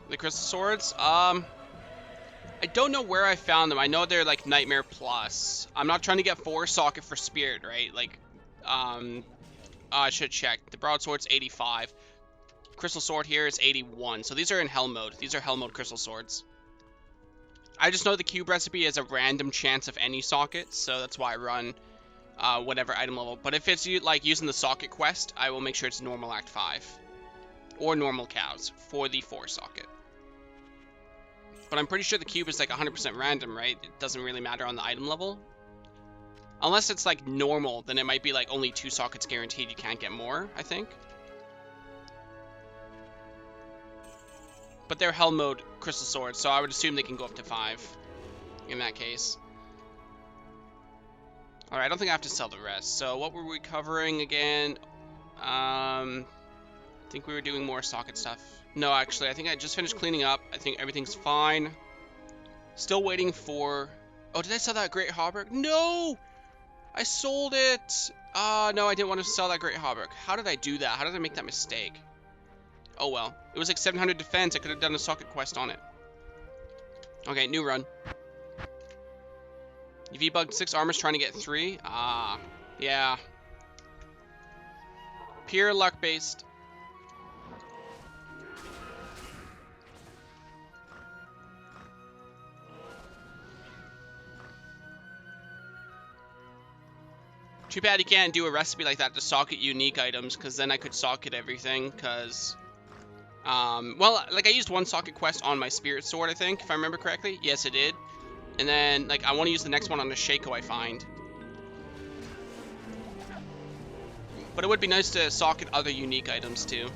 The crystal swords? I don't know where I found them. I know they're like Nightmare Plus. I'm not trying to get 4 socket for Spirit, right? Like, I should check. The broadsword's 85. Crystal sword here is 81. So these are in hell mode. These are hell mode crystal swords. I just know the cube recipe is a random chance of any socket, so that's why I run whatever item level. But if it's like using the socket quest, I will make sure it's normal act 5 or normal cows for the 4 socket. But I'm pretty sure the cube is like 100% random, right? It doesn't really matter on the item level. Unless it's like normal, then it might be like only 2 sockets guaranteed. You can't get more, I think. But they're hell mode crystal swords, so I would assume they can go up to 5 in that case. Alright, I don't think I have to sell the rest. So what were we covering again? I think we were doing more socket stuff. No, actually, I think I just finished cleaning up. I think everything's fine. Still waiting for... Oh, did I sell that Great Hauberk? No! I sold it! No, I didn't want to sell that Great Hauberk. How did I do that? How did I make that mistake? Oh, well. It was like 700 defense. I could have done a socket quest on it. Okay, new run. You V-bugged 6 armors trying to get 3? Ah, yeah. Pure luck-based. Too bad you can't do a recipe like that to socket unique items, because then I could socket everything, because... well, like I used 1 socket quest on my spirit sword, I think, if I remember correctly. Yes, it did. And then, like, I want to use the next one on the Shaco I find. But it would be nice to socket other unique items, too.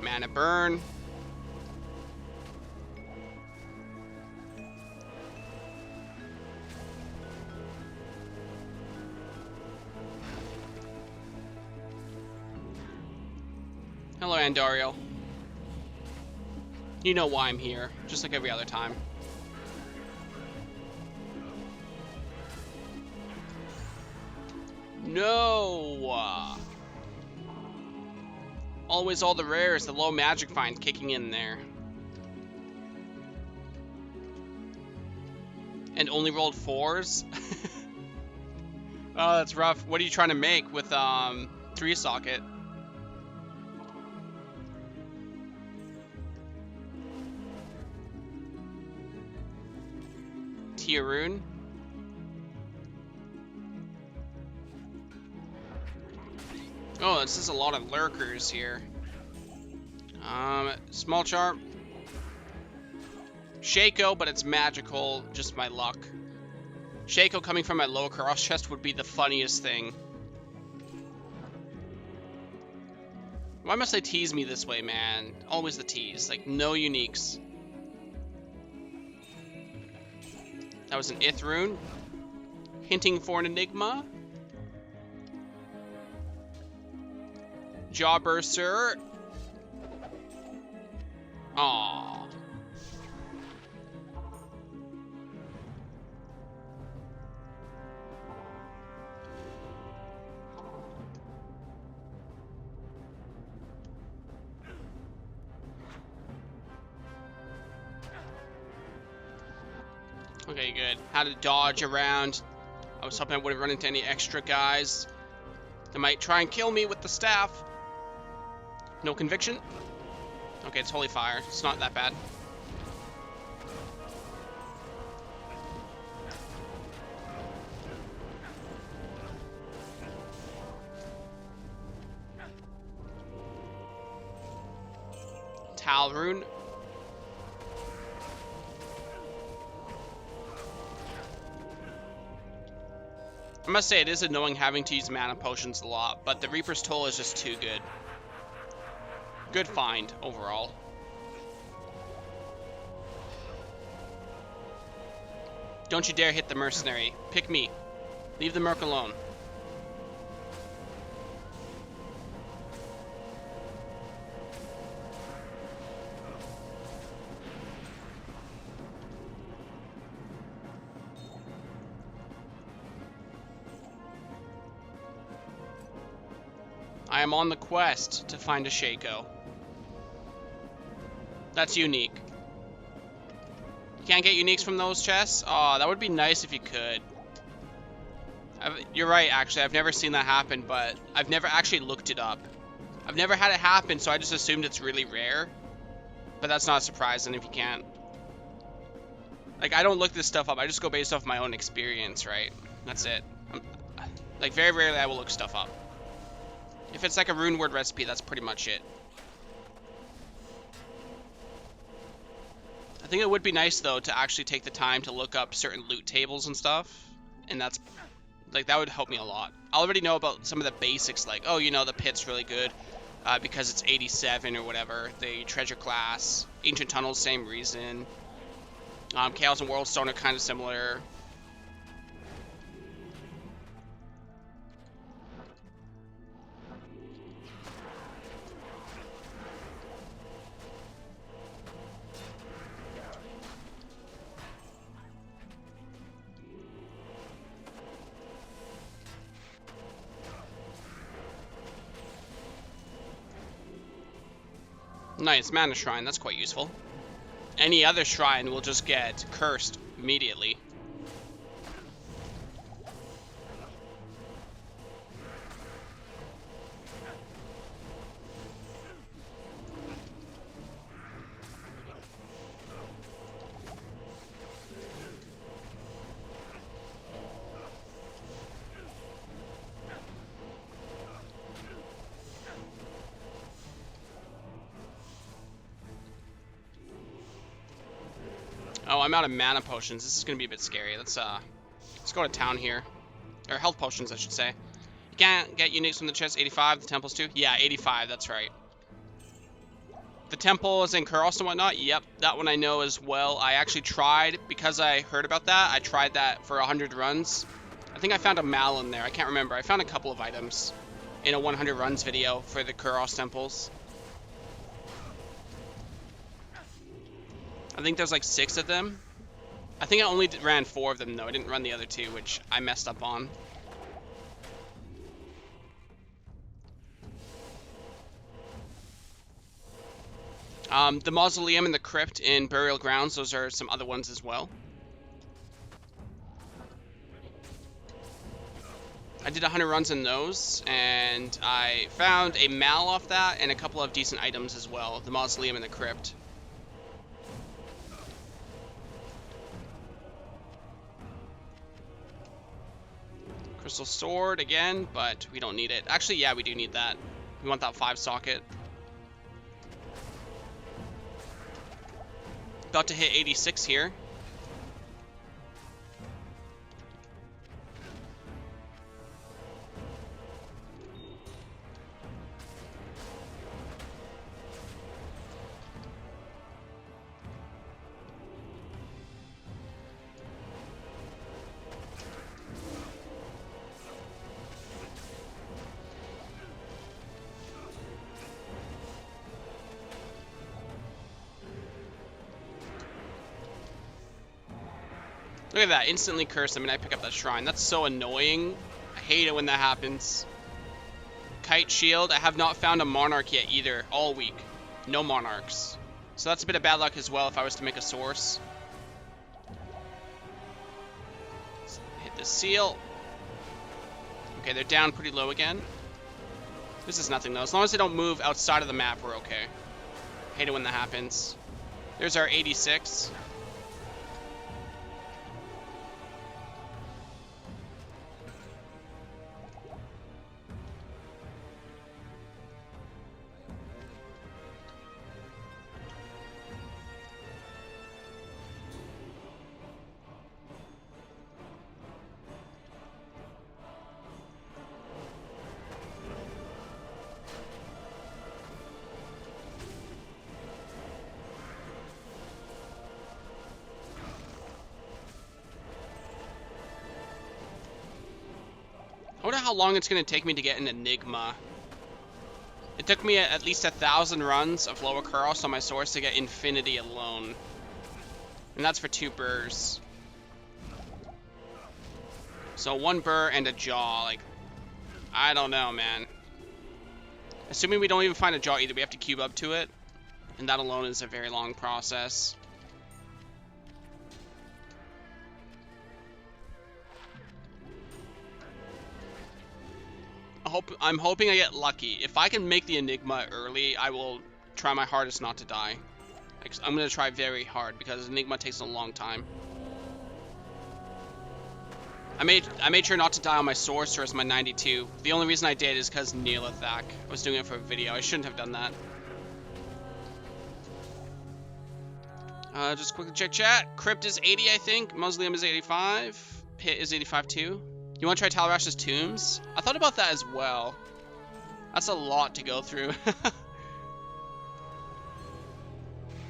Mana burn. Hello, Andario. You know why I'm here, just like every other time. No! Always all the rares, the low magic find kicking in there. And only rolled 4s? Oh, that's rough. What are you trying to make with 3 socket? Tiarun? Oh, this is a lot of lurkers here. Small charm. Shaco, but it's magical. Just my luck. Shaco coming from my low cross chest would be the funniest thing. Why must they tease me this way, man? Always the tease. Like, no uniques. That was an Ith rune. Hinting for an Enigma. Jawburster. Aww. Okay, good. Had to dodge around. I was hoping I wouldn't run into any extra guys that might try and kill me with the staff. No conviction. Okay, it's holy fire. It's not that bad. Tal rune. I must say, it is annoying having to use mana potions a lot, but the Reaper's Toll is just too good. Good find, overall. Don't you dare hit the mercenary. Pick me. Leave the merc alone. I am on the quest to find a Shaco. That's unique. You can't get uniques from those chests? Oh, that would be nice if you could. You're right, actually. I've never seen that happen, but I've never actually looked it up. I've never had it happen, so I just assumed it's really rare. But that's not surprising if you can't. Like, I don't look this stuff up. I just go based off my own experience, right? That's it. Like, very rarely I will look stuff up. If it's like a rune word recipe, that's pretty much it. I think it would be nice, though, to actually take the time to look up certain loot tables and stuff. And that's, like, that would help me a lot. I already know about some of the basics, like, oh, you know, the pit's really good because it's 87 or whatever. The treasure class, Ancient Tunnels, same reason. Chaos and Worldstone are kind of similar. Nice, Mana Shrine, that's quite useful. Any other shrine will just get cursed immediately. Oh, I'm out of mana potions. This is gonna be a bit scary. Let's go to town here. Or health potions, I should say. You can't get uniques from the chest. 85, the temples too? Yeah, 85, that's right. The temple is in Kuros and whatnot? Yep, that one I know as well. I actually tried, because I heard about that, I tried that for 100 runs. I think I found a mal in there. I can't remember. I found a couple of items in a 100 runs video for the Kuros temples. I think there's like 6 of them. I think I only ran 4 of them though. I didn't run the other 2, which I messed up on. The Mausoleum and the Crypt in Burial Grounds, those are some other ones as well. I did 100 runs in those, and I found a mal off that and a couple of decent items as well. The Mausoleum and the Crypt. Crystal sword again, but we don't need it. Actually, yeah, we do need that. We want that 5 socket. About to hit 86 here. Look at that, instantly cursed. I mean, I pick up that shrine. That's so annoying. I hate it when that happens. Kite shield. I have not found a monarch yet either, all week. No monarchs. So that's a bit of bad luck as well if I was to make a source. Let's hit the seal. Okay, they're down pretty low again. This is nothing though. As long as they don't move outside of the map, we're okay. Hate it when that happens. There's our 86. I wonder how long it's going to take me to get an Enigma. It took me at least 1,000 runs of Lower Kuros on my source to get Infinity alone. And that's for 2 burrs. So 1 burr and a jaw, like, I don't know, man. Assuming we don't even find a jaw either, we have to cube up to it. And that alone is a very long process. I'm hoping I get lucky. If I can make the Enigma early, I will try my hardest not to die. Like, I'm going to try very hard because Enigma takes a long time. I made sure not to die on my source or as my 92. The only reason I did is because Neelathak. I was doing it for a video. I shouldn't have done that. Just quickly check chat. Crypt is 80, I think. Mausoleum is 85. Pit is 85 too. You want to try Talrash's tombs? I thought about that as well. That's a lot to go through.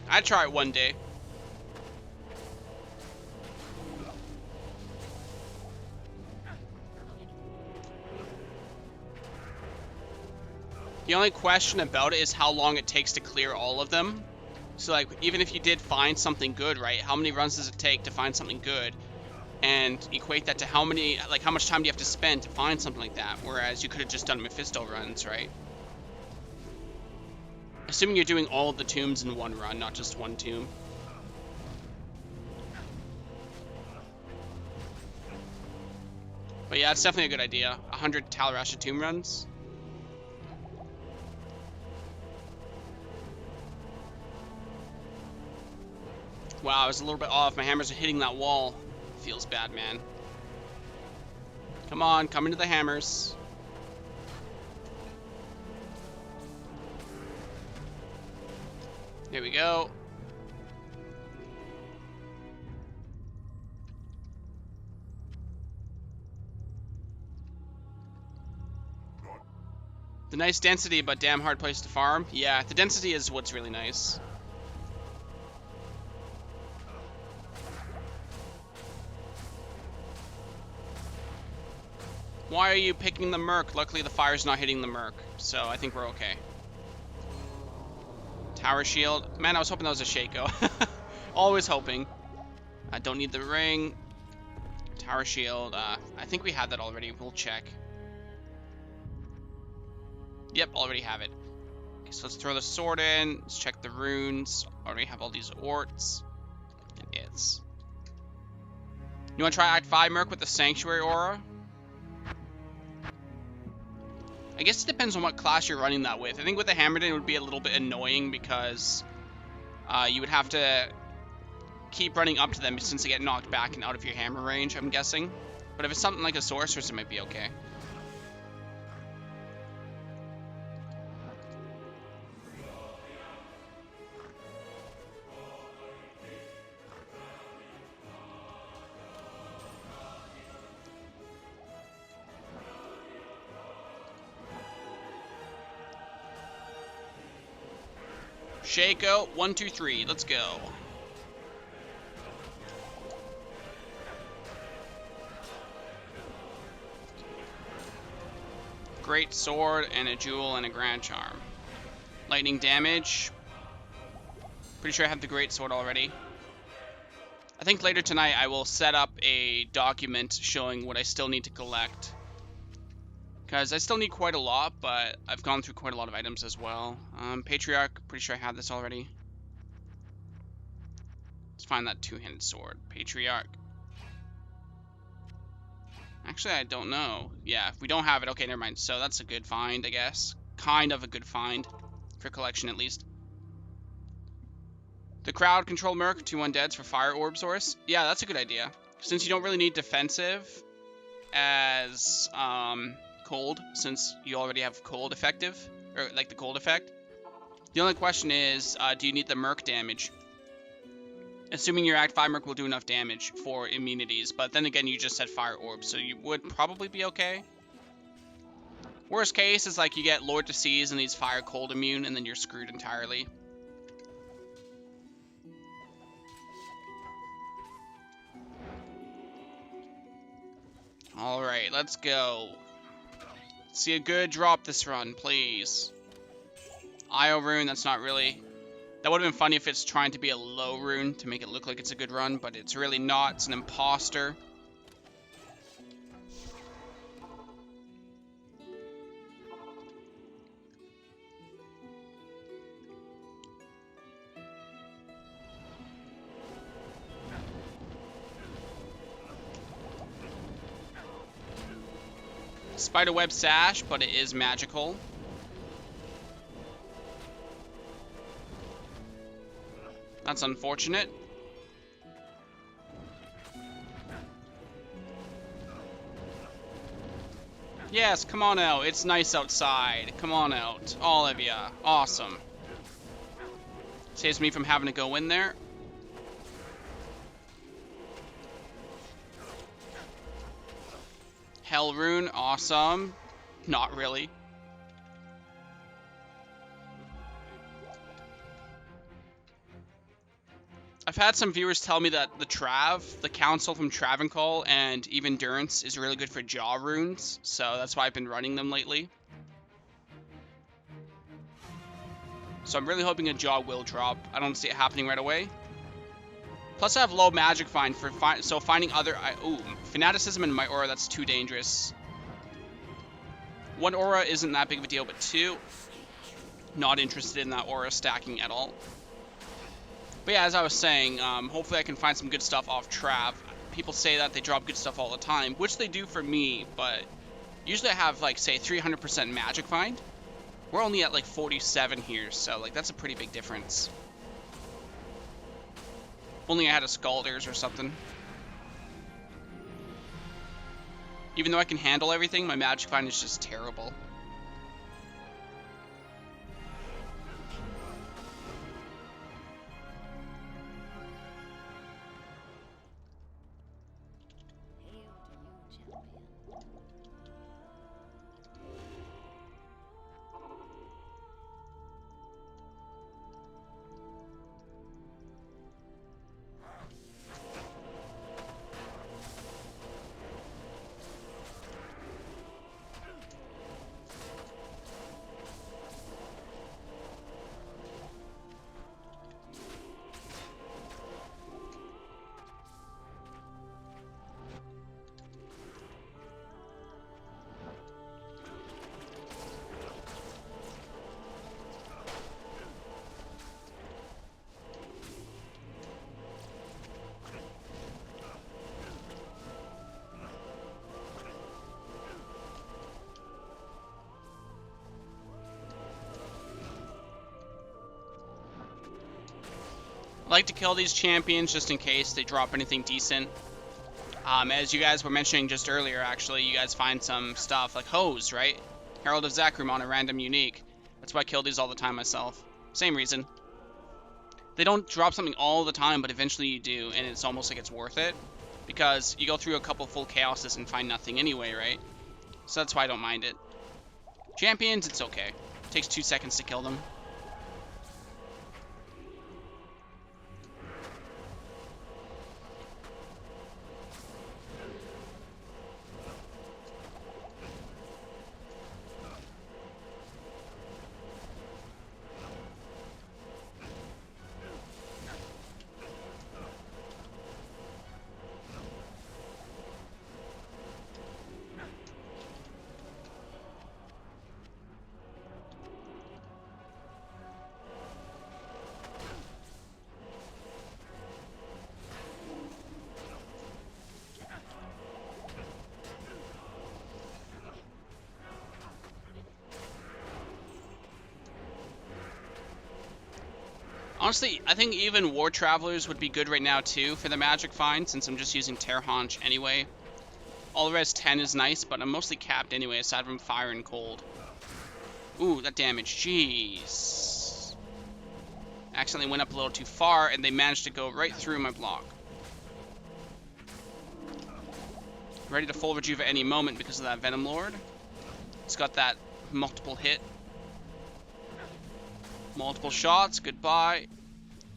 I'd try it one day. The only question about it is how long it takes to clear all of them. So like, even if you did find something good, right? How many runs does it take to find something good? And equate that to how much time do you have to spend to find something like that? Whereas you could have just done Mephisto runs, right? Assuming you're doing all of the tombs in one run, not just one tomb. But yeah, it's definitely a good idea. 100 Talrasha tomb runs. Wow, I was a little bit off. My hammers are hitting that wall. Feels bad, man. Come on, come into the hammers. There we go. The nice density, but damn hard place to farm. Yeah, the density is what's really nice. Why are you picking the Merc? Luckily the fire's not hitting the Merc, so I think we're okay. Tower shield. Man, I was hoping that was a Shaco. Always hoping. I don't need the ring. Tower shield. I think we had that already. We'll check. Yep, already have it. Okay, so let's throw the sword in. Let's check the runes. Already have all these orts. And it's. You want to try Act 5 Merc with the Sanctuary Aura? I guess it depends on what class you're running that with. I think with the Hammerden it would be a little bit annoying because you would have to keep running up to them since they get knocked back and out of your hammer range, I'm guessing. But if it's something like a sorceress, it might be okay. Shaco, 1, 2, 3. Let's go. Great sword and a jewel and a grand charm. Lightning damage. Pretty sure I have the great sword already. I think later tonight I will set up a document showing what I still need to collect. Because I still need quite a lot, but I've gone through quite a lot of items as well. Patriarch, pretty sure I have this already. Let's find that two-handed sword. Patriarch. Actually, I don't know. Yeah, if we don't have it, okay, never mind. So that's a good find, I guess. Kind of a good find. For collection, at least. The crowd control Merc, 2 undeads for fire orb source. Yeah, that's a good idea. Since you don't really need defensive as cold, since you already have cold effective, or like the cold effect. The only question is, do you need the Merc damage? Assuming your Act 5 Merc will do enough damage for immunities, but then again, you just said fire orb, so you would probably be okay. Worst case is like you get Lord to Seize and these fire cold immune, and then you're screwed entirely. Alright, let's go. Let's see a good drop this run, please. IO rune, that's not really... That would have been funny if it's trying to be a low rune to make it look like it's a good run, but it's really not. It's an imposter. Spiderweb sash, but it is magical. That's unfortunate. Yes, come on out. It's nice outside. Come on out. All of ya. Awesome. Saves me from having to go in there. Hell rune. Awesome. Not really. I've had some viewers tell me that the Trav, the Council from Travancore, and even Durance is really good for jaw runes, so that's why I've been running them lately. So I'm really hoping a jaw will drop. I don't see it happening right away. Plus I have low magic find for so finding other... Ooh, Fanaticism and my aura, that's too dangerous. 1 aura isn't that big of a deal, but 2, not interested in that aura stacking at all. But yeah, as I was saying, hopefully I can find some good stuff off Trav. People say that they drop good stuff all the time, which they do for me, but usually I have, like, say, 300% magic find. We're only at, like, 47 here, so, like, that's a pretty big difference. If only I had a Scalders or something. Even though I can handle everything, my magic find is just terrible. I like to kill these champions just in case they drop anything decent. As you guys were mentioning just earlier, actually, you guys find some stuff like hose, right? Herald of Zakrum on a random unique. That's why I kill these all the time myself. Same reason. They don't drop something all the time, but eventually you do, and it's almost like it's worth it. Because you go through a couple full chaoses and find nothing anyway, right? So that's why I don't mind it. Champions, it's okay. It takes 2 seconds to kill them. Honestly, I think even War Travelers would be good right now too for the magic find, since I'm just using Tear Haunch anyway. All res 10 is nice, but I'm mostly capped anyway, aside from Fire and Cold. Ooh, that damage, jeez. Accidentally went up a little too far, and they managed to go right through my block. Ready to full rejuve at any moment because of that Venom Lord. It's got that multiple hit. Multiple shots, goodbye.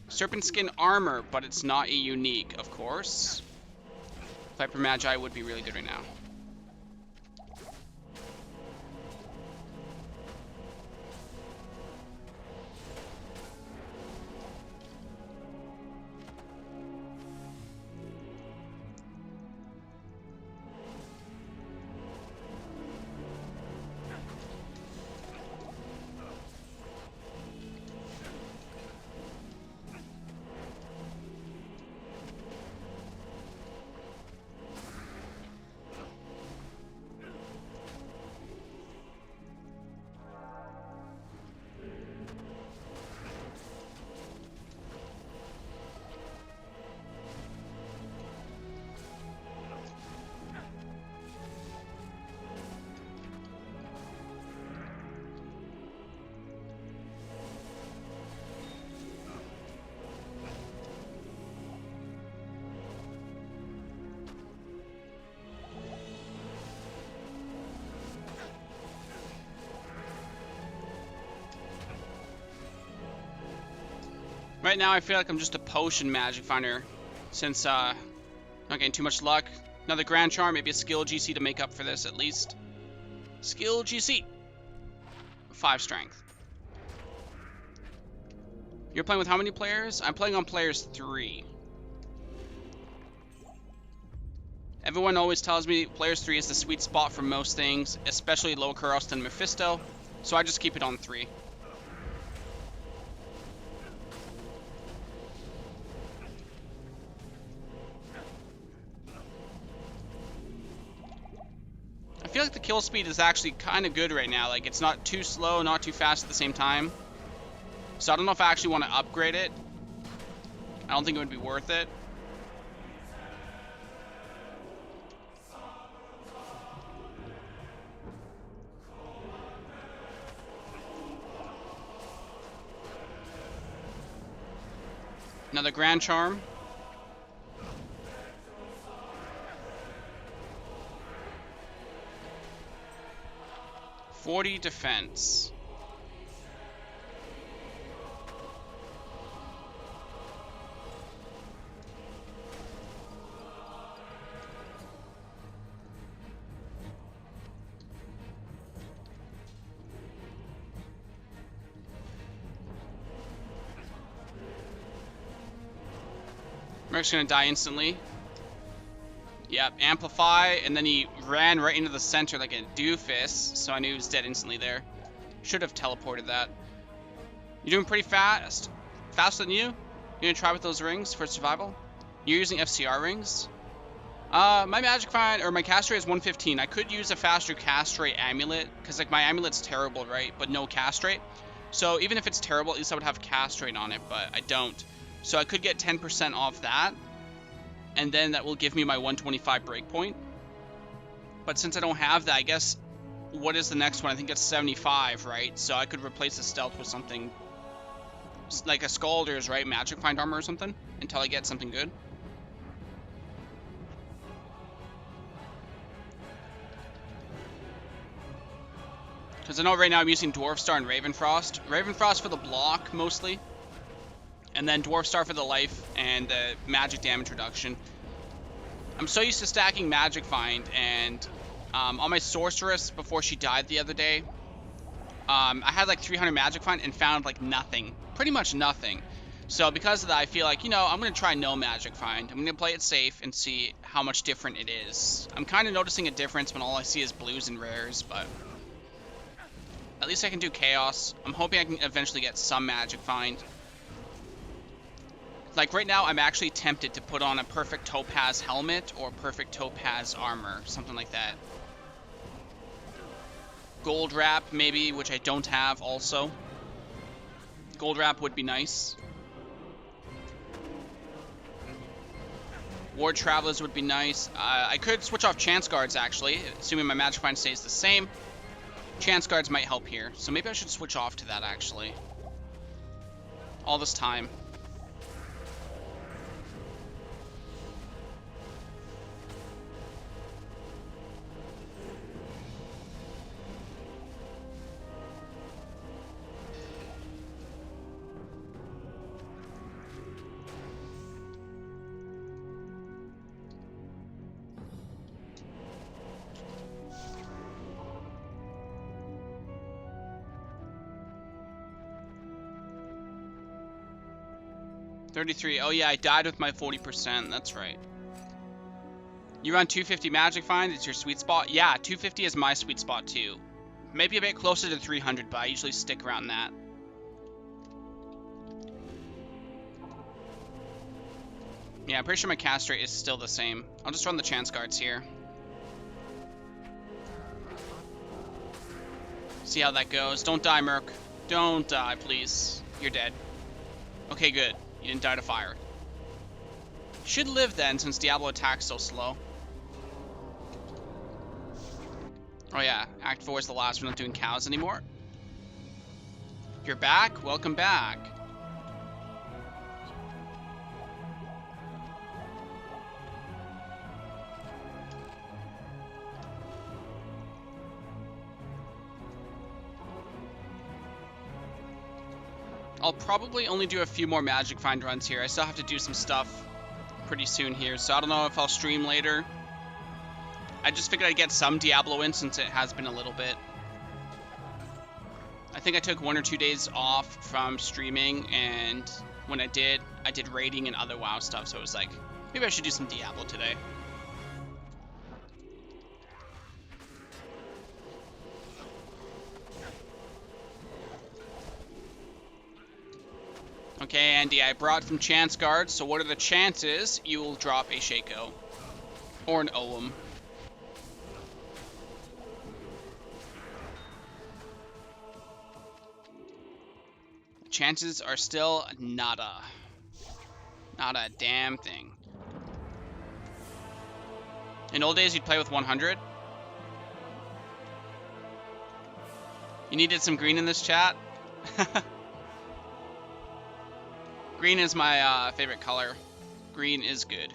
Serpent Skin armor, but it's not a unique, of course. Viper Magi would be really good right now. Right now, I feel like I'm just a potion magic finder, since not getting too much luck. Another Grand Charm, maybe a skill GC to make up for this at least. Skill GC. 5 strength. You're playing with how many players? I'm playing on players 3. Everyone always tells me players 3 is the sweet spot for most things, especially low Kuros and Mephisto, so I just keep it on 3. I feel like the kill speed is actually kind of good right now. Like, it's not too slow, not too fast at the same time. So I don't know if I actually want to upgrade it. I don't think it would be worth it. Another Grand Charm. .40 defense. Merc's gonna die instantly. Yep, amplify, and then he ran right into the center like a doofus, so I knew he was dead instantly there. Should have teleported that. You're doing pretty fast. Faster than you? You gonna try with those rings for survival? You're using FCR rings? My magic find, or my cast rate is 115. I could use a faster cast rate amulet, because like my amulet's terrible, right? But no cast rate. So even if it's terrible, at least I would have cast rate on it, but I don't. So I could get 10% off that. and then that will give me my 125 breakpoint. But since I don't have that, I guess, what is the next one? I think it's 75, right? So I could replace the stealth with something like a Scalder's, right? Magic Find armor or something until I get something good. Because I know right now I'm using Dwarf Star and Ravenfrost. Ravenfrost for the block, mostly. And then Dwarf Star for the life and the magic damage reduction. I'm so used to stacking Magic Find, and on my Sorceress, before she died the other day, I had like 300 Magic Find and found like nothing. Pretty much nothing. So because of that, I feel like, you know, I'm going to try no Magic Find. I'm going to play it safe and see how much different it is. I'm kind of noticing a difference when all I see is blues and rares, but at least I can do Chaos. I'm hoping I can eventually get some Magic Find. Like right now, I'm actually tempted to put on a Perfect Topaz helmet or Perfect Topaz armor, something like that. Gold Wrap, maybe, which I don't have also. Gold Wrap would be nice. Ward Travelers would be nice. I could switch off Chance Guards, actually, assuming my Magic Find stays the same. Chance Guards might help here, so maybe I should switch off to that, actually. All this time. $33. Oh yeah, I died with my 40%. That's right. You run 250 Magic Find. It's your sweet spot. Yeah, 250 is my sweet spot too. Maybe a bit closer to 300, but I usually stick around that. Yeah, I'm pretty sure my cast rate is still the same. I'll just run the Chance Guards here. See how that goes. Don't die, Merc. Don't die, please. You're dead. Okay, good. You didn't die to fire. Should live then, since Diablo attacks so slow. Oh yeah, Act 4 is the last. We're not doing cows anymore. You're back? Welcome back. I'll probably only do a few more Magic Find runs here. I still have to do some stuff pretty soon here, so I don't know if I'll stream later. I just figured I'd get some Diablo in since it has been a little bit. I think I took 1 or 2 days off from streaming, and when I did raiding and other WoW stuff, so it was like, maybe I should do some Diablo today. Okay, Andy, I brought some Chance Guards, so what are the chances you will drop a Shaco? Or an Ogham? Chances are still nada. Not a damn thing. In old days, you'd play with 100. You needed some green in this chat? Green is my favorite color. Green is good.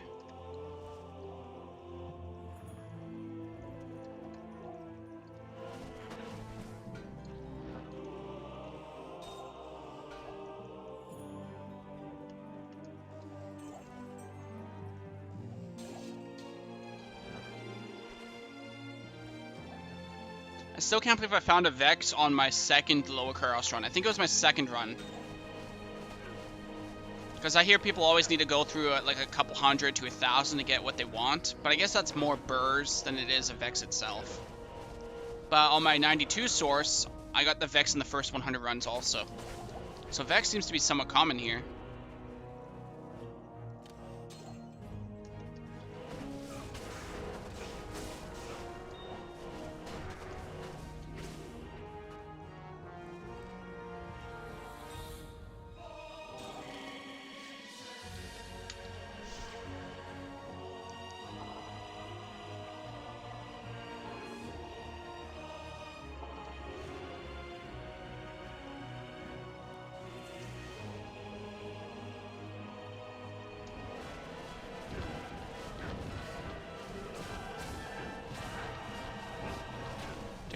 I still can't believe I found a Vex on my second Lower Karos run. I think it was my second run. Because I hear people always need to go through like a couple hundred to 1,000 to get what they want. But I guess that's more burrs than it is a Vex itself. But on my 92 source, I got the Vex in the first 100 runs also. So Vex seems to be somewhat common here.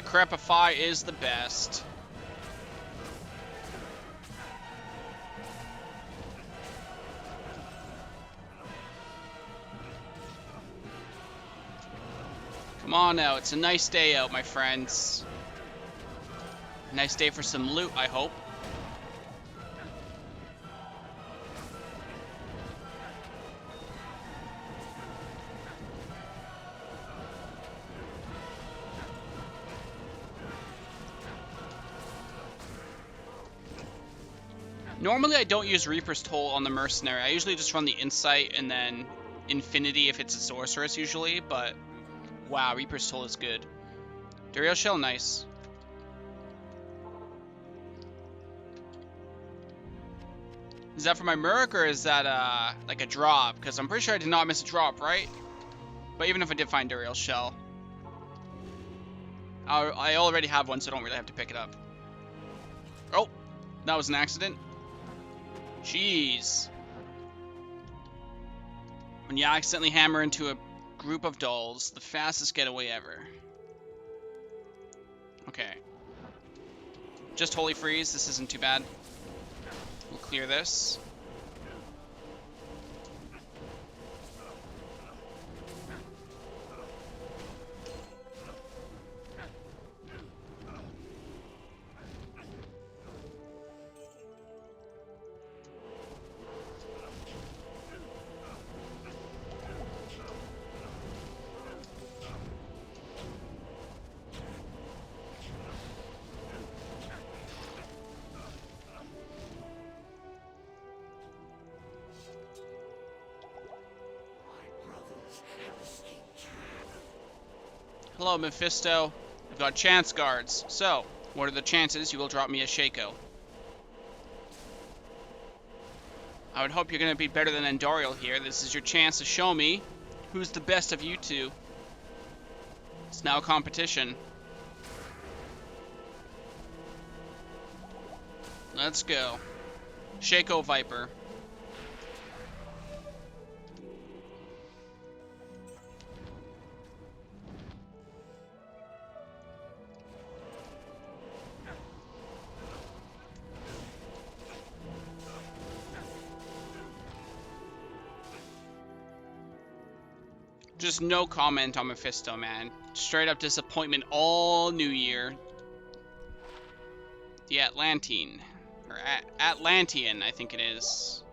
Decrepify is the best. Come on out. It's a nice day out, my friends. Nice day for some loot, I hope. Normally I don't use Reaper's Toll on the Mercenary. I usually just run the Insight and then Infinity if it's a Sorceress usually, but wow, Reaper's Toll is good. Duriel Shell, nice. Is that for my Merc or is that like a drop? Because I'm pretty sure I did not miss a drop, right? But even if I did find Duriel Shell, I already have one, so I don't really have to pick it up. Oh, that was an accident. Jeez. When you accidentally hammer into a group of dolls, the fastest getaway ever. Okay. Just Holy Freeze, this isn't too bad. We'll clear this. Hello, Mephisto. I've got chance guards. So, what are the chances you will drop me a Shaco? I would hope you're going to be better than Andoriel here. This is your chance to show me who's the best of you two. It's now a competition. Let's go. Shaco Viper. Just no comment on Mephisto, man. Straight up disappointment all New Year. The Atlantine. Or Atlantean, I think it is.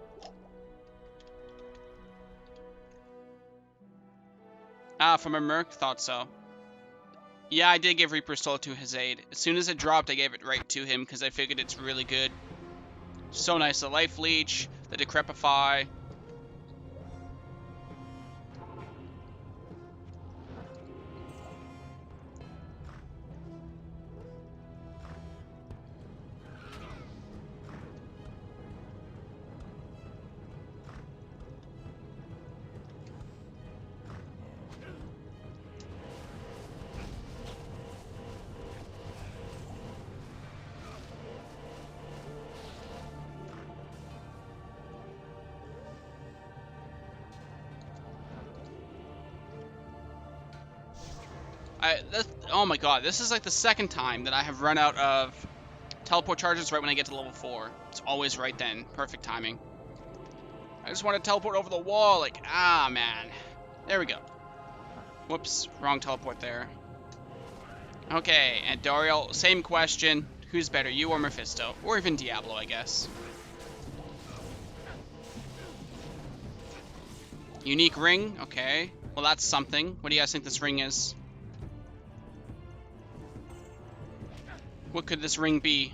Ah, from a Merc? Thought so. Yeah, I did give Reaper's Toll to his aid. As soon as it dropped, I gave it right to him because I figured it's really good. So nice. The Life Leech, the Decrepify. Oh my god, this is like the second time that I have run out of teleport charges right when I get to level 4. It's always right then. Perfect timing. I just want to teleport over the wall, like, ah, man. There we go. Whoops, wrong teleport there. Okay, and Dariel, same question. Who's better, you or Mephisto? Or even Diablo, I guess. Unique ring? Okay. Well, that's something. What do you guys think this ring is? What could this ring be?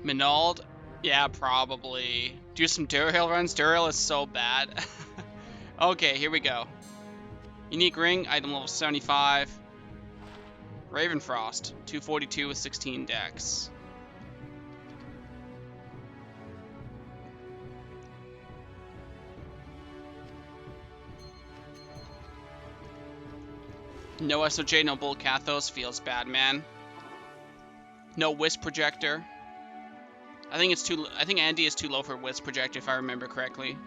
Minald? Yeah, probably. Do some Duriel runs. Duriel is so bad. Okay, here we go. Unique ring, item level 75. Ravenfrost, 242 with 16 dex. No SOJ, no Bull Kathos, feels bad, man. No Wisp Projector. I think Andy is too low for Wisp Projector if I remember correctly.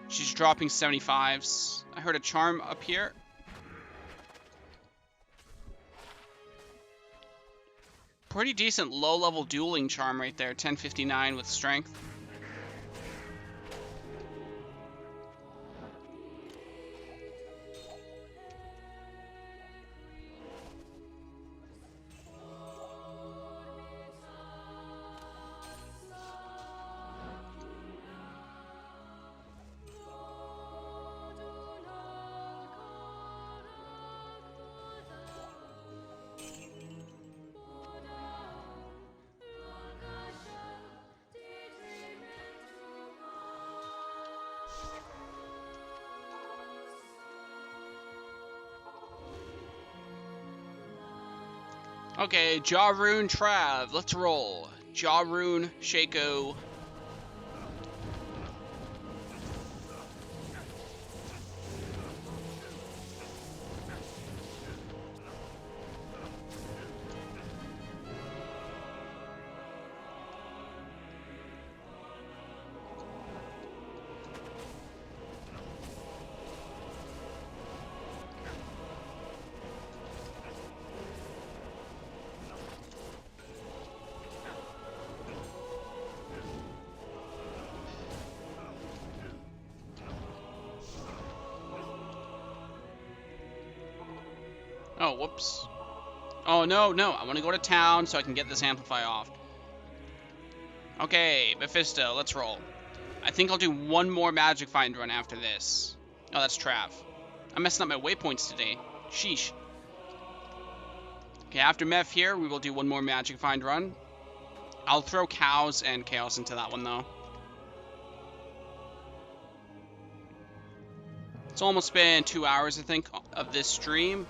She's dropping 75s. I heard a charm up here. Pretty decent low-level dueling charm right there, 1059 with strength. Okay, Jarun Trav, let's roll. Jarun, Shaco. Oh, whoops. Oh, no, I want to go to town so I can get this Amplify off. Okay, Mephisto, let's roll. I think I'll do one more Magic Find run after this. Oh, that's Trav. I'm messing up my waypoints today. Sheesh. Okay, after Meph here, we will do one more Magic Find run. I'll throw Cows and Chaos into that one, though. It's almost been 2 hours, I think, of this stream.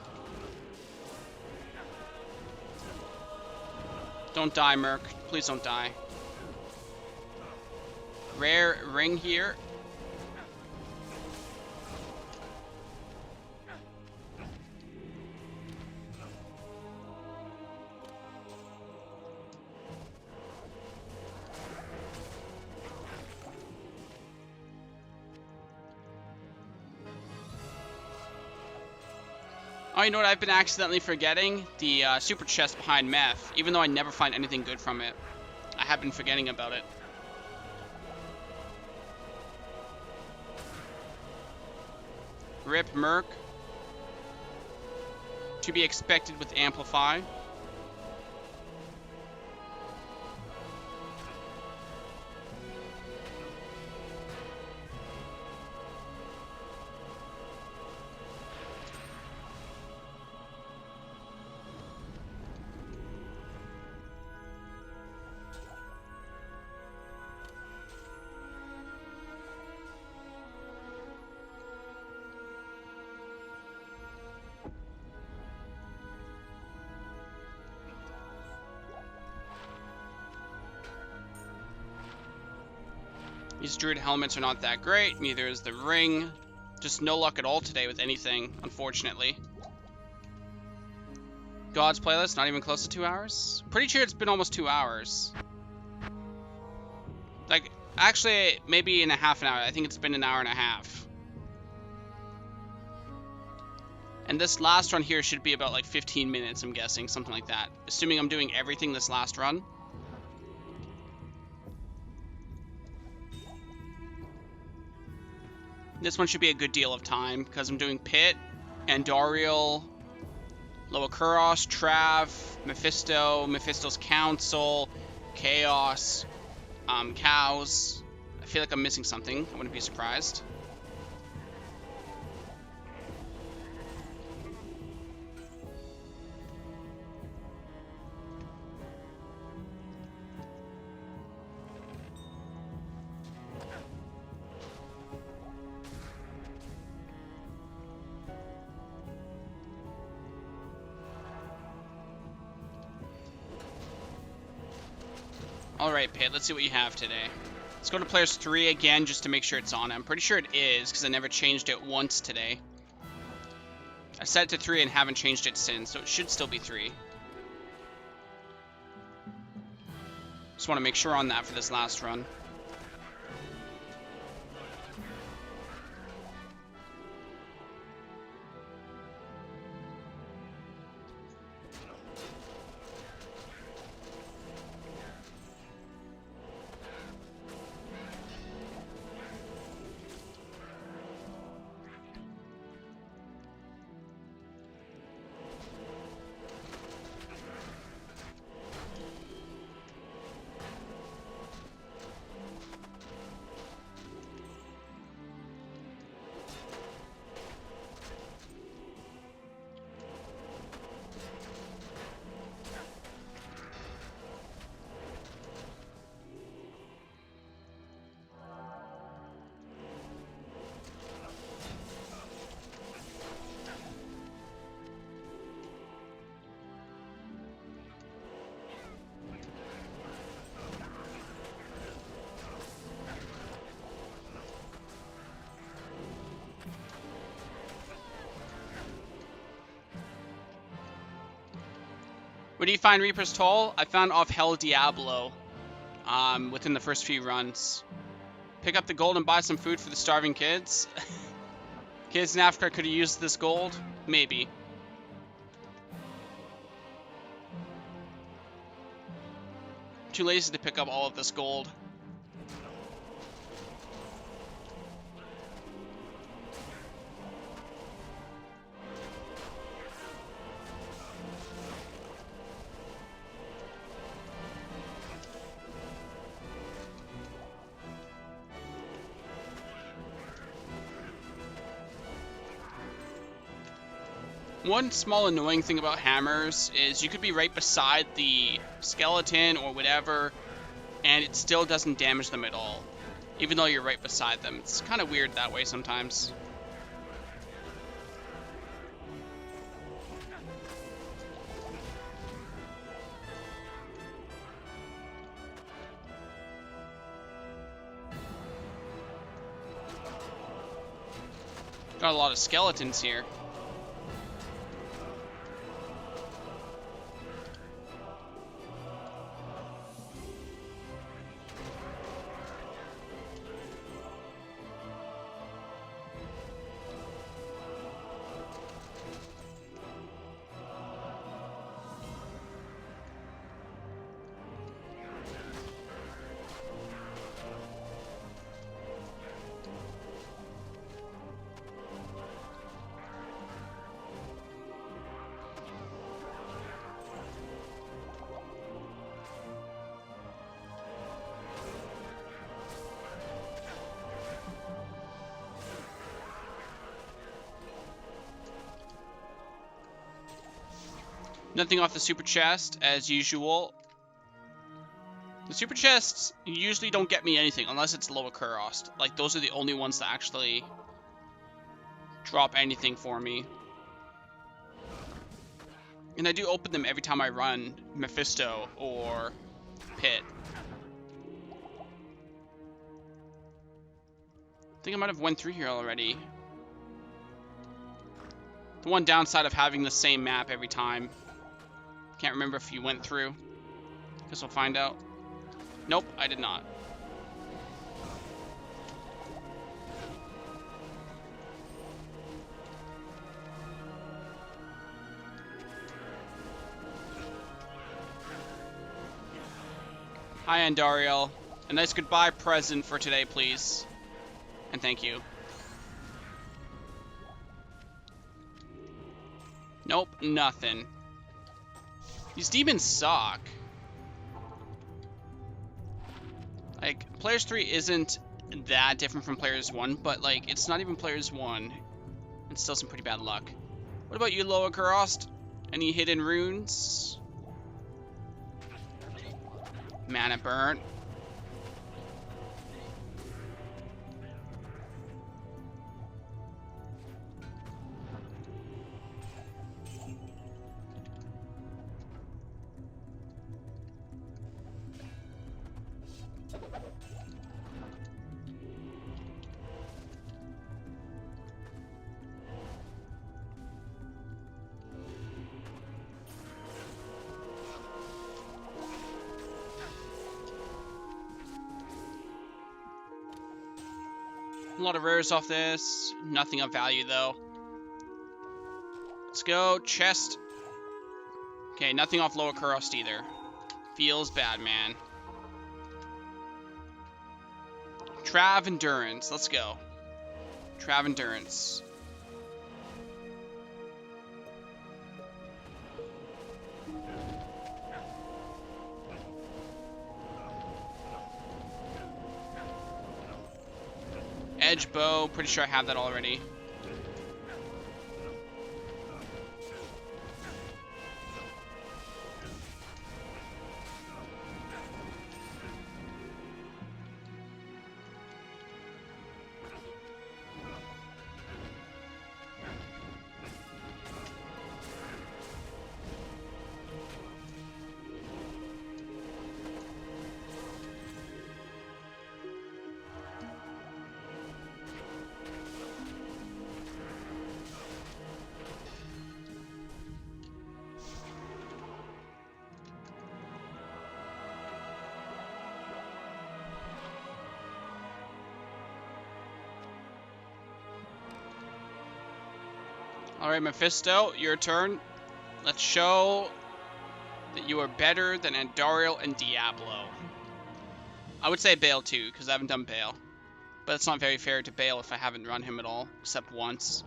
Don't die, Merc. Please don't die. Rare ring here. Oh, you know what I've been accidentally forgetting? The super chest behind Meth. Even though I never find anything good from it, I have been forgetting about it. Rip Merc. To be expected with Amplify. These Druid helmets are not that great, neither is the ring. Just no luck at all today with anything, unfortunately. God's playlist, not even close to 2 hours? Pretty sure it's been almost 2 hours. Like, actually, maybe in a half an hour. I think it's been an hour and a half. And this last run here should be about like 15 minutes, I'm guessing, something like that. Assuming I'm doing everything this last run. This one should be a good deal of time, because I'm doing Pit, Andoriel, Loakuros, Trav, Mephisto, Mephisto's Council, Chaos, Cows. I feel like I'm missing something. I wouldn't be surprised. Alright, Pit, let's see what you have today. Let's go to players 3 again just to make sure it's on. I'm pretty sure it is, because I never changed it once today. I set it to 3 and haven't changed it since, so it should still be 3. Just want to make sure on that for this last run. Where do you find Reaper's Toll? I found off Hell Diablo within the first few runs. Pick up the gold and buy some food for the starving kids. Kids in Africa could have used this gold? Maybe. Too lazy to pick up all of this gold. One small annoying thing about hammers is you could be right beside the skeleton or whatever, and it still doesn't damage them at all, even though you're right beside them. It's kind of weird that way sometimes. Got a lot of skeletons here. Nothing off the super chest, as usual. The super chests usually don't get me anything, unless it's low Kukwstsétsemc. Like, those are the only ones that actually drop anything for me. And I do open them every time I run Mephisto or Pit. I think I might have went through here already. The one downside of having the same map every time. Can't remember if you went through. Guess we'll find out. Nope, I did not. Hi, Andariel. A nice goodbye present for today, please. And thank you. Nope, nothing. These demons suck. Like, Players 3 isn't that different from Players 1, but, like, it's not even Players 1. It's still some pretty bad luck. What about you, Loa Kukwstsétsemc? Any hidden runes? Mana burn. A lot of rares off this. Nothing of value, though. Let's go. Chest. Okay, nothing off Lower Kurost either. Feels bad, man. Trav Endurance. Let's go. Trav Endurance. Edge bow. Pretty sure I have that already. Alright, Mephisto, your turn. Let's show that you are better than Andariel and Diablo. I would say Bale too, because I haven't done Bale. But it's not very fair to Bale if I haven't run him at all, except once.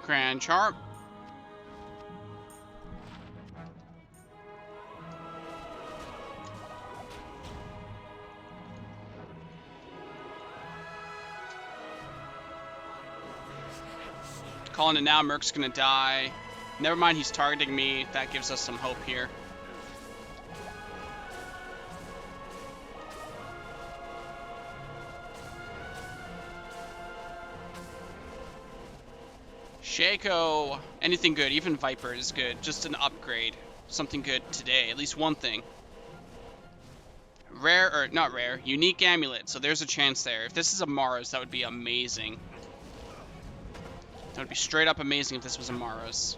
Grand Charm. Calling it now, Merc's gonna die. Never mind, he's targeting me. That gives us some hope here. Shaco, anything good, even Viper is good. Just an upgrade. Something good today, at least one thing. Rare, or not rare, unique amulet, so there's a chance there. If this is a Mars, that would be amazing. That would be straight up amazing if this was a Mars.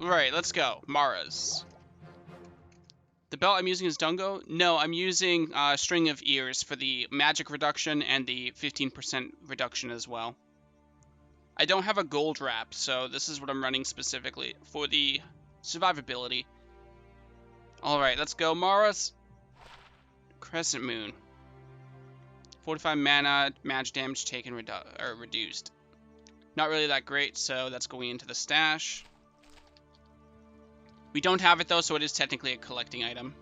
Alright, let's go. Maras. The belt I'm using is Dungo? No, I'm using String of Ears for the magic reduction and the 15% reduction as well. I don't have a gold wrap, so this is what I'm running specifically for the survivability. Alright, let's go. Maras. Crescent Moon. 45 mana, magic damage taken reduced. Not really that great, so that's going into the stash. We don't have it though, so it is technically a collecting item.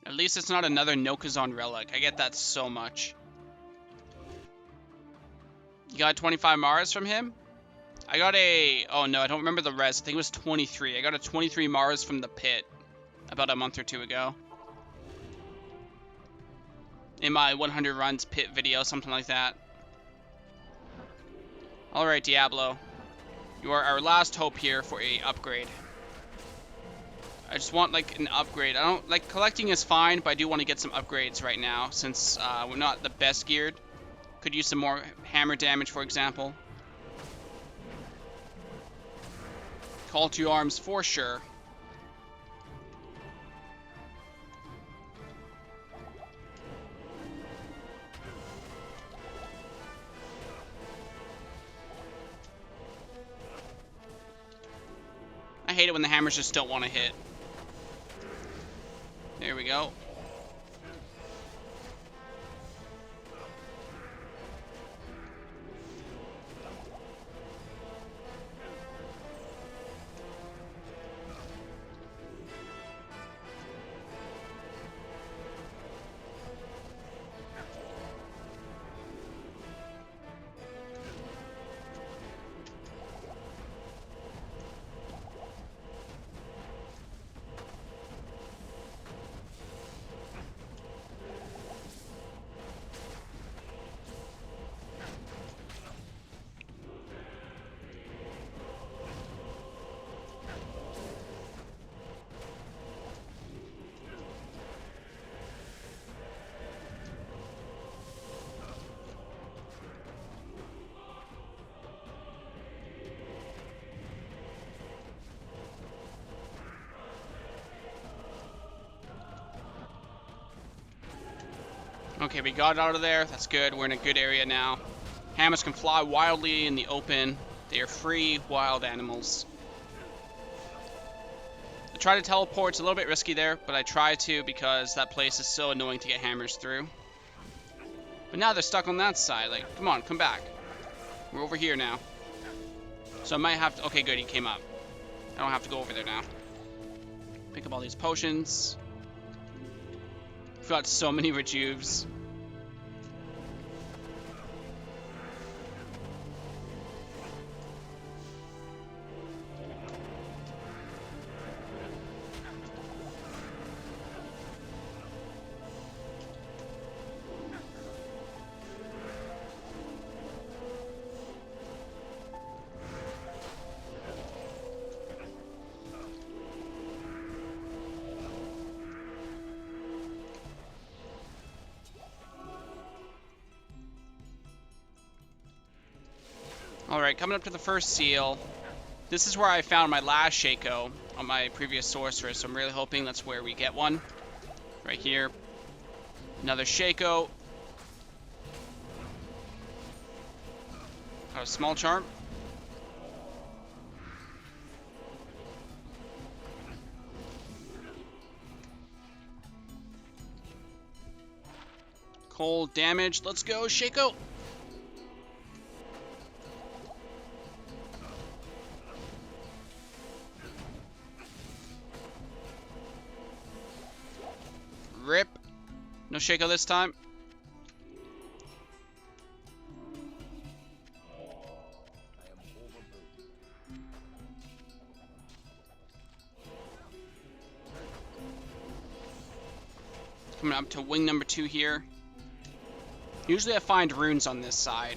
At least it's not another Nokazon relic. I get that so much. You got 25 Maras from him? I got a... Oh no, I don't remember the res. I think it was 23. I got a 23 Maras from the pit about a month or two ago. In my 100 runs pit video, something like that. Alright, Diablo. You are our last hope here for a upgrade. I just want, like, an upgrade. I don't... Like, collecting is fine, but I do want to get some upgrades right now, since we're not the best geared. Could use some more hammer damage, for example. Call to arms for sure. I hate it when the hammers just don't want to hit. There we go. Okay, we got out of there. That's good. We're in a good area now. Hammers can fly wildly in the open. They are free wild animals. I try to teleport. It's a little bit risky there, but I try to because that place is so annoying to get hammers through. But now they're stuck on that side. Like, come on, come back. We're over here now. So I might have to... Okay, good, he came up. I don't have to go over there now. Pick up all these potions. We've got so many rejuves. Alright, coming up to the first seal. This is where I found my last Shaco on my previous sorcerer, so I'm really hoping that's where we get one. Right here. Another Shaco. Got a small charm. Cold damage. Let's go, Shaco. Rip. No Shaco this time. Coming up to wing number 2 here. Usually I find runes on this side.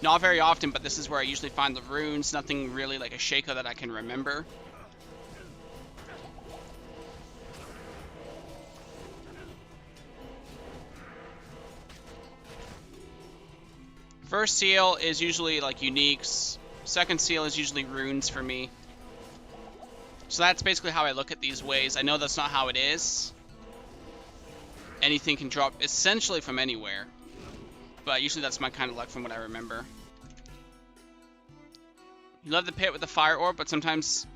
Not very often, but this is where I usually find the runes. Nothing really like a Shaco that I can remember. First seal is usually like uniques. Second seal is usually runes for me. So that's basically how I look at these ways. I know that's not how it is. Anything can drop essentially from anywhere. But usually that's my kind of luck from what I remember. You love the pit with the fire orb, but sometimes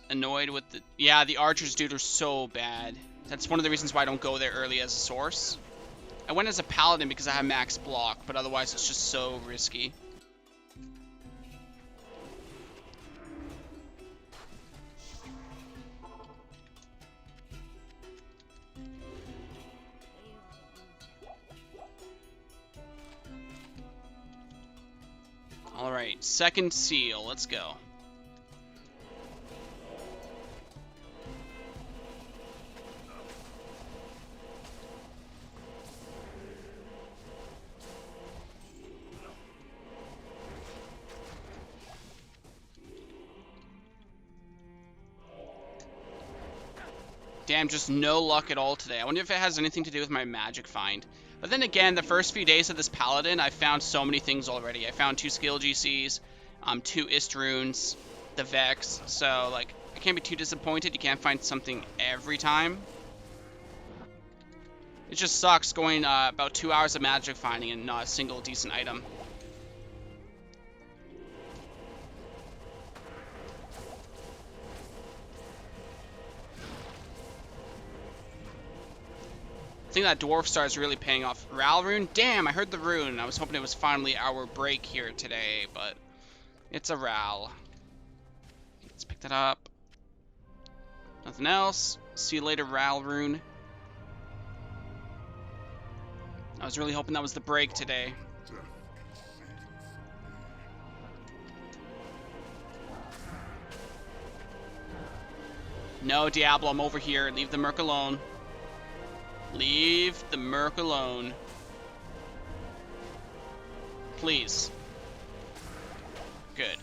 annoyed with the... Yeah, the archers dude are so bad. That's one of the reasons why I don't go there early as a source. I went as a paladin because I have max block, but otherwise it's just so risky. Alright, second seal, let's go. Damn, just no luck at all today. I wonder if it has anything to do with my magic find. But then again, the first few days of this paladin, I found so many things already. I found 2 skill GCs, 2 ist runes, the Vex. So, like, I can't be too disappointed. You can't find something every time. It just sucks going about 2 hours of magic finding and not a single decent item. I think that dwarf star is really paying off. Ral rune? Damn, I heard the rune. I was hoping it was finally our break here today, but it's a Ral. Let's pick that up. Nothing else. See you later, Ral rune. I was really hoping that was the break today. No, Diablo, I'm over here. Leave the merc alone. Leave the merc alone. Please. Good.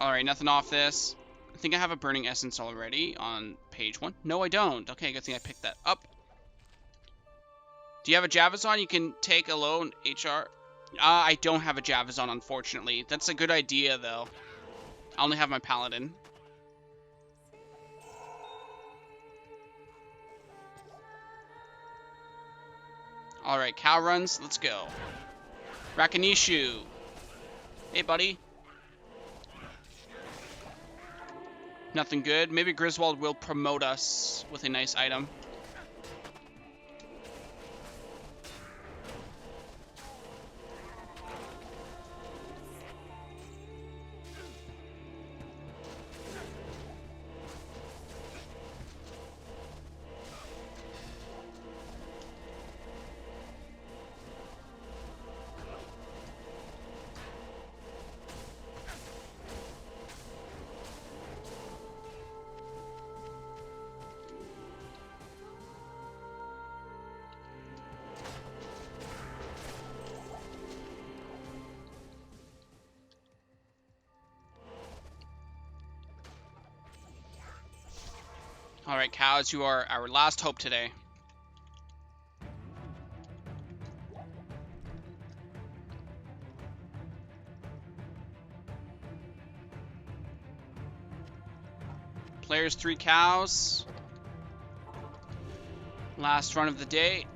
Alright, nothing off this. I think I have a burning essence already on page 1. No, I don't. Okay, good thing I picked that up. Do you have a Javazon you can take alone, HR? I don't have a Javazon, unfortunately. That's a good idea, though. I only have my Paladin. Alright, cow runs. Let's go. Rakanishu. Hey, buddy. Nothing good. Maybe Griswold will promote us with a nice item. Alright, cows, you are our last hope today. Players 3 cows. Last run of the day.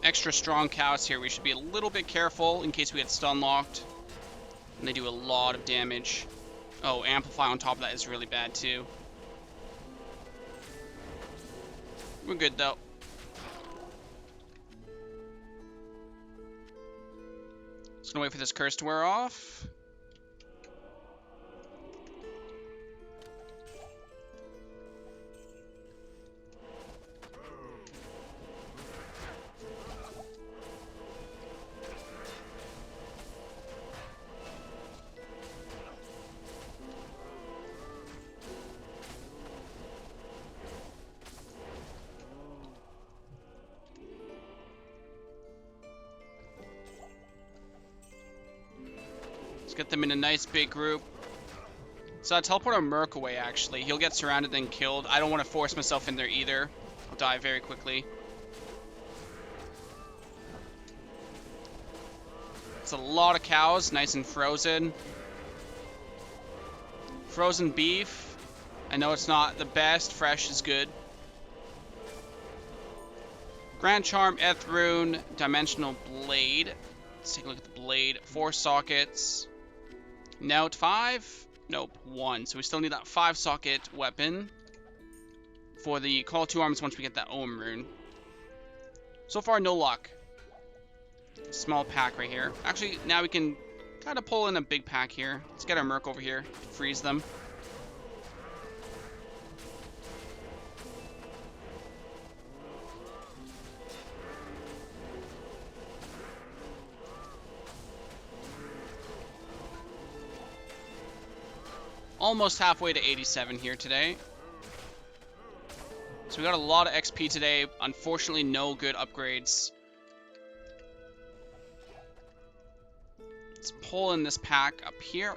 Extra strong cows here. We should be a little bit careful in case we get stun locked. And they do a lot of damage. Oh, Amplify on top of that is really bad too. We're good though. Just gonna wait for this curse to wear off. Get them in a nice big group. So I'll teleport our Merc away, actually. He'll get surrounded and killed. I don't want to force myself in there either. I'll die very quickly. It's a lot of cows, nice and frozen. Frozen beef. I know it's not the best. Fresh is good. Grand Charm, Ethrune, Dimensional Blade. Let's take a look at the blade. 4 sockets. Note 5? Nope, 1. So we still need that 5 socket weapon for the Call 2 Arms once we get that Ohm rune. So far, no luck. Small pack right here. Actually, now we can kind of pull in a big pack here. Let's get our Merc over here. Freeze them. Almost halfway to 87 here today. So we got a lot of XP today. Unfortunately, no good upgrades. Let's pull in this pack up here.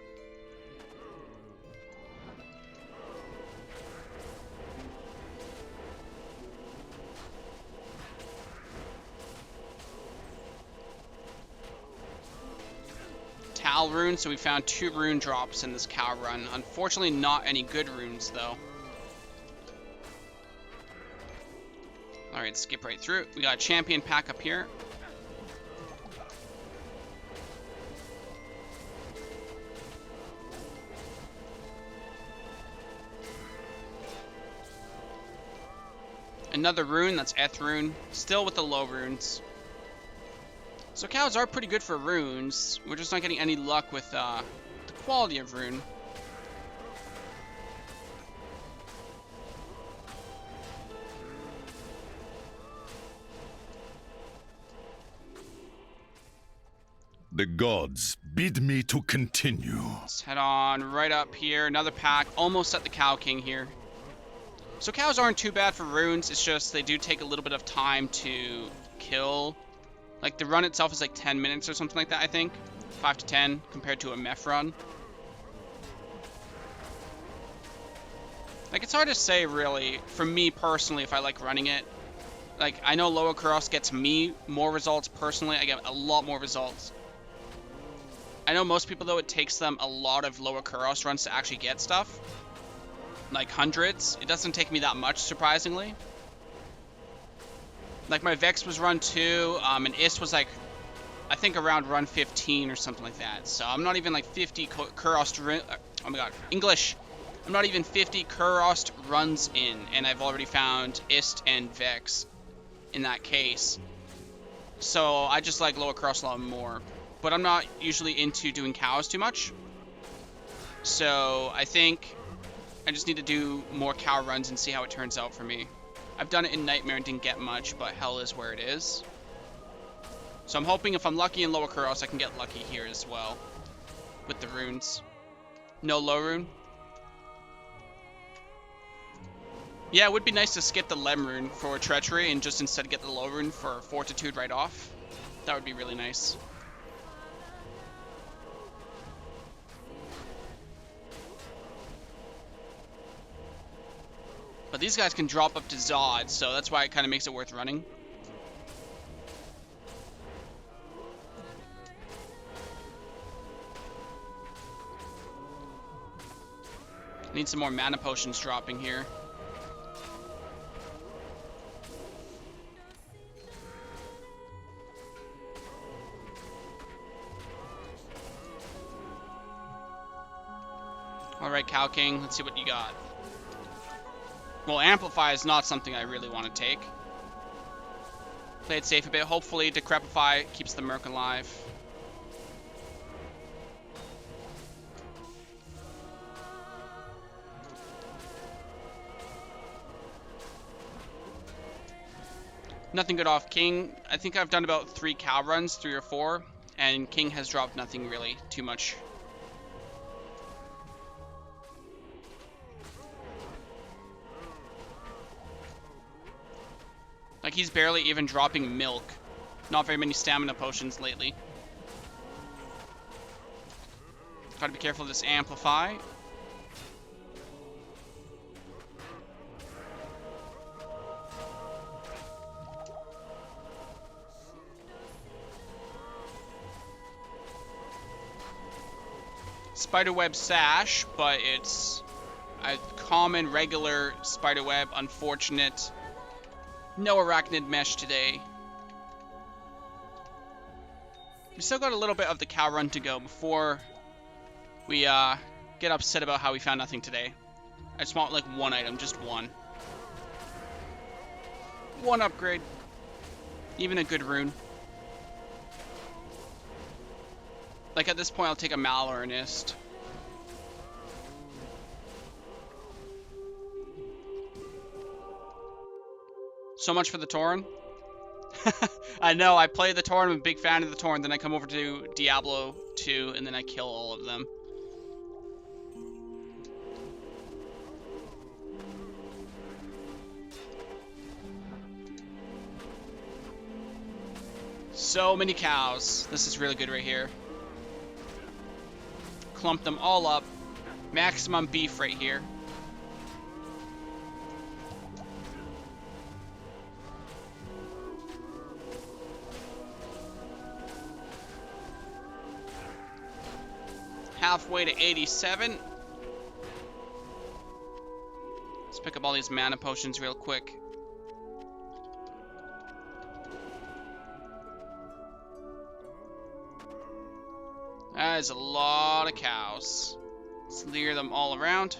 cow rune, so we found 2 rune drops in this cow run. Unfortunately, not any good runes, though. Alright, skip right through. We got a champion pack up here. Another rune, that's Eth rune. Still with the low runes. So cows are pretty good for runes. We're just not getting any luck with the quality of rune.
The gods bid me to continue.
Let's head on right up here. Another pack. Almost at the Cow King here. So cows aren't too bad for runes. It's just they do take a little bit of time to kill. Like the run itself is like 10 minutes or something like that, I think. 5 to 10 compared to a meth run. Like it's hard to say really, for me personally, if I like running it. Like I know Lower Cross gets me more results personally. I get a lot more results. I know most people though, it takes them a lot of Lower Kuros runs to actually get stuff. Like hundreds. It doesn't take me that much, surprisingly. Like my Vex was run 2, and Ist was like, I think around run 15 or something like that. So I'm not even like 50 Kuros, oh my god, English. I'm not even 50 Kuros runs in, and I've already found Ist and Vex in that case. So I just like Lower Kuros a lot more. But I'm not usually into doing cows too much. So I think I just need to do more cow runs and see how it turns out for me. I've done it in Nightmare and didn't get much, but hell is where it is. So I'm hoping if I'm lucky in Lower Kuros, I can get lucky here as well. With the runes. No low rune. Yeah, it would be nice to skip the Lem rune for Treachery and just instead get the low rune for Fortitude right off. That would be really nice. But these guys can drop up to Zod, so that's why it kind of makes it worth running. Need some more mana potions dropping here. Alright, Cow King, let's see what you got. Well, Amplify is not something I really want to take. Play it safe a bit. Hopefully, Decrepify keeps the Merc alive. Nothing good off King. I think I've done about 3 cow runs, 3 or 4, and King has dropped nothing really too much. Like, he's barely even dropping milk. Not very many stamina potions lately. Gotta be careful of this Amplify. Spiderweb Sash, but it's a common, regular Spiderweb. Unfortunate. No Arachnid Mesh today. We still got a little bit of the cow run to go before we get upset about how we found nothing today. I just want like 1 item, just 1. 1 upgrade. Even a good rune. Like at this point I'll take a Mal or an Ist. So much for the Tauren. I know, I play the Tauren, I'm a big fan of the Tauren, then I come over to Diablo 2, and then I kill all of them. So many cows. This is really good right here. Clump them all up. Maximum beef right here. Halfway to 87. Let's pick up all these mana potions real quick. That is a lot of cows. Let's clear them all around.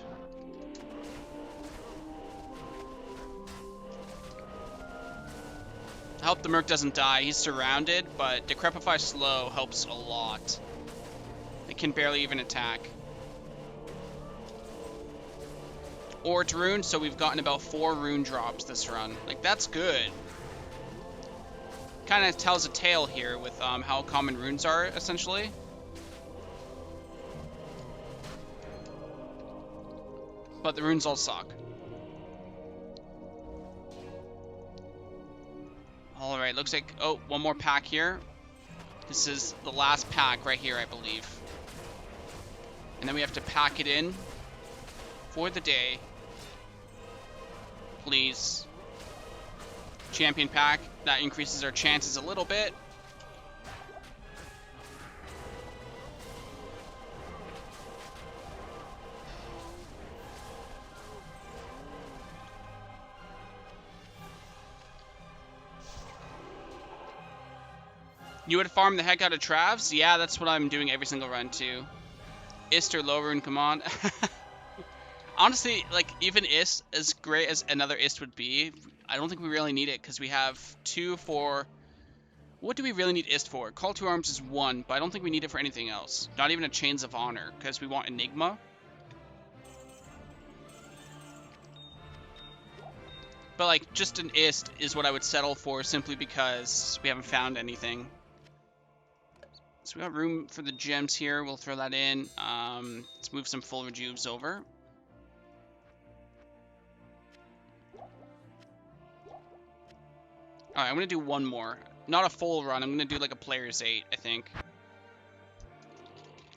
I hope the Merc doesn't die. He's surrounded, but Decrepify Slow helps a lot. It can barely even attack. Or it's rune, so we've gotten about 4 rune drops this run. Like, that's good. Kind of tells a tale here with how common runes are, essentially. But the runes all suck. Alright, looks like... Oh, one more pack here. This is the last pack right here, I believe. And then we have to pack it in for the day. Please. Champion pack. That increases our chances a little bit. You would farm the heck out of Travs? Yeah, that's what I'm doing every single run too. Ist or low rune, come on. Honestly, like, even Ist, as great as another Ist would be, I don't think we really need it, because we have 2 for... What do we really need Ist for? Call to Arms is 1, but I don't think we need it for anything else. Not even a Chains of Honor, because we want Enigma. But, like, just an Ist is what I would settle for, simply because we haven't found anything. So we got room for the gems here. We'll throw that in. Let's move some full rejuves over. Alright, I'm going to do one more. Not a full run. I'm going to do like a player's 8, I think.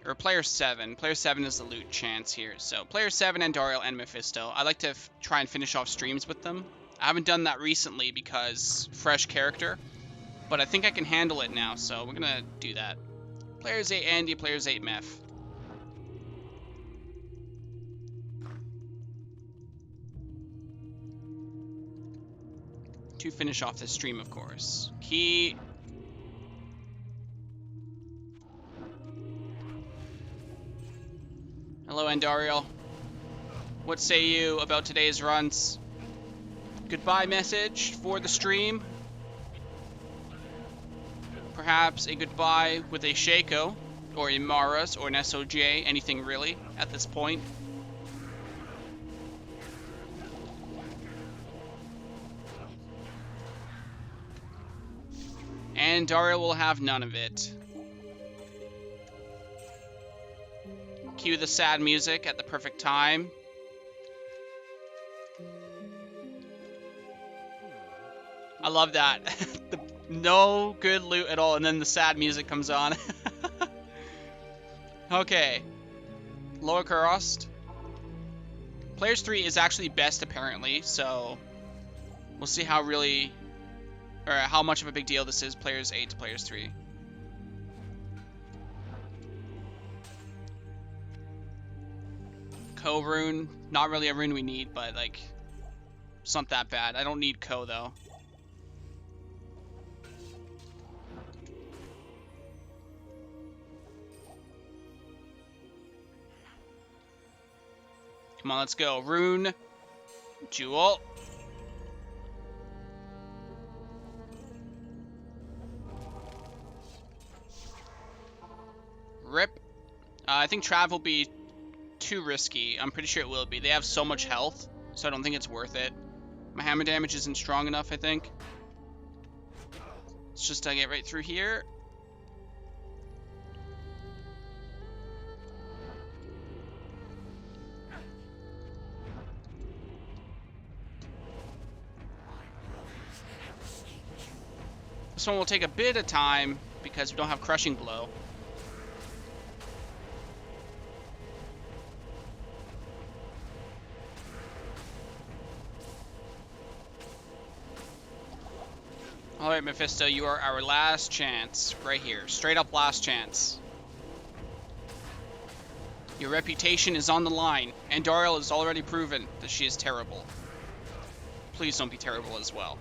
Or player 7. Player 7 is the loot chance here. So player 7, Andariel, and Mephisto. I like to try and finish off streams with them. I haven't done that recently because fresh character. But I think I can handle it now, so we're going to do that. Players 8 Andy, players 8 Meph. To finish off this stream, of course. Key. Hello, Andariel. What say you about today's runs? Goodbye message for the stream. Perhaps a goodbye with a Shaco, or a Maras, or an SOJ, anything really, at this point. And Dario will have none of it. Cue the sad music at the perfect time. I love that. No good loot at all, and then the sad music comes on. Okay. Lower Kurost. Players 3 is actually best, apparently, so we'll see how really, or how much of a big deal this is, players 8 to players 3. Ko rune, not really a rune we need, but like, it's not that bad. I don't need Ko though. Come on, let's go. Rune. Jewel. Rip. I think Trav will be too risky. I'm pretty sure it will be. They have so much health, so I don't think it's worth it. My hammer damage isn't strong enough, I think. Let's just get right through here. This one will take a bit of time because we don't have Crushing Blow. Alright, Mephisto, you are our last chance right here. Straight up last chance. Your reputation is on the line, and Dariel has already proven that she is terrible. Please don't be terrible as well.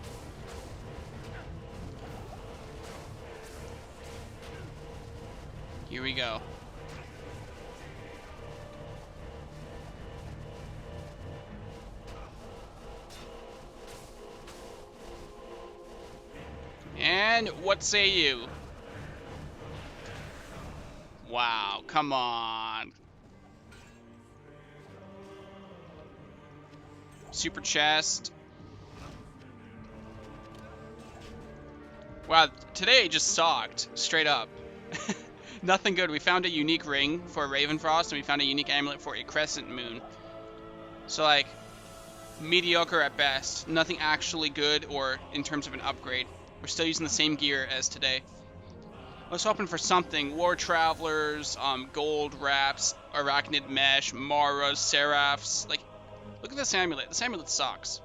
Here we go. And what say you? Wow, come on. Super chest. Wow, today just sucked, straight up. Nothing good. We found a unique ring for a Ravenfrost, and we found a unique amulet for a Crescent Moon. So, like, mediocre at best. Nothing actually good or in terms of an upgrade. We're still using the same gear as today. I was hoping for something. War Travelers, Gold Wraps, Arachnid Mesh, Maras, Seraphs. Like, look at this amulet. This amulet sucks.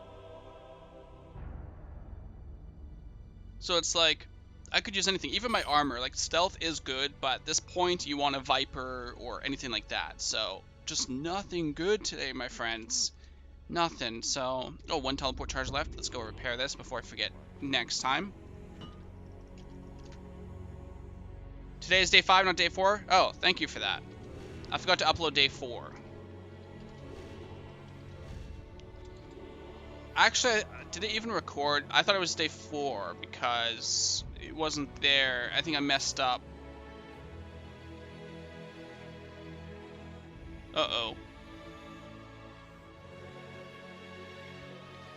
So it's like, I could use anything. Even my armor. Like, stealth is good, but at this point, you want a Viper or anything like that. So, just nothing good today, my friends. Nothing. So, oh, one teleport charge left. Let's go repair this before I forget next time. Today is day 5, not day 4. Oh, thank you for that. I forgot to upload day 4. Actually, did it even record? I thought it was day 4 because it wasn't there. I think I messed up. Uh-oh.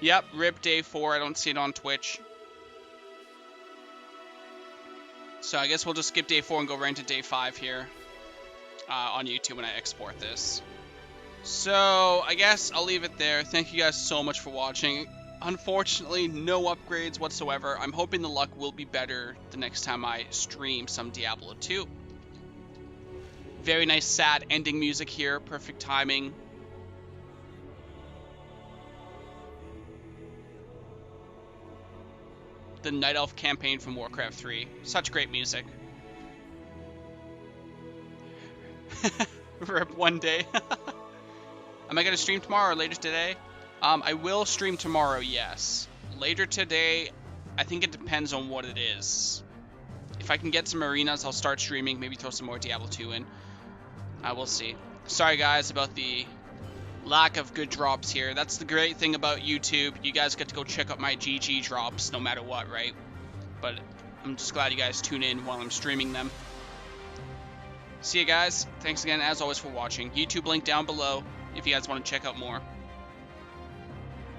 Yep, rip day 4. I don't see it on Twitch. So I guess we'll just skip day 4 and go right into day 5 here on YouTube when I export this. So I guess I'll leave it there. Thank you guys so much for watching. Unfortunately, no upgrades whatsoever. I'm hoping the luck will be better the next time I stream some Diablo 2. Very nice sad ending music here. Perfect timing. The Night Elf campaign from Warcraft 3. Such great music. Rip one day. Am I going to stream tomorrow or later today? I will stream tomorrow, yes. Later today, I think it depends on what it is. If I can get some arenas, I'll start streaming. Maybe throw some more Diablo 2 in. We'll see. Sorry, guys, about the lack of good drops here. That's the great thing about YouTube. You guys get to go check out my GG drops no matter what, right? But I'm just glad you guys tune in while I'm streaming them. See you guys. Thanks again, as always, for watching. YouTube link down below if you guys want to check out more.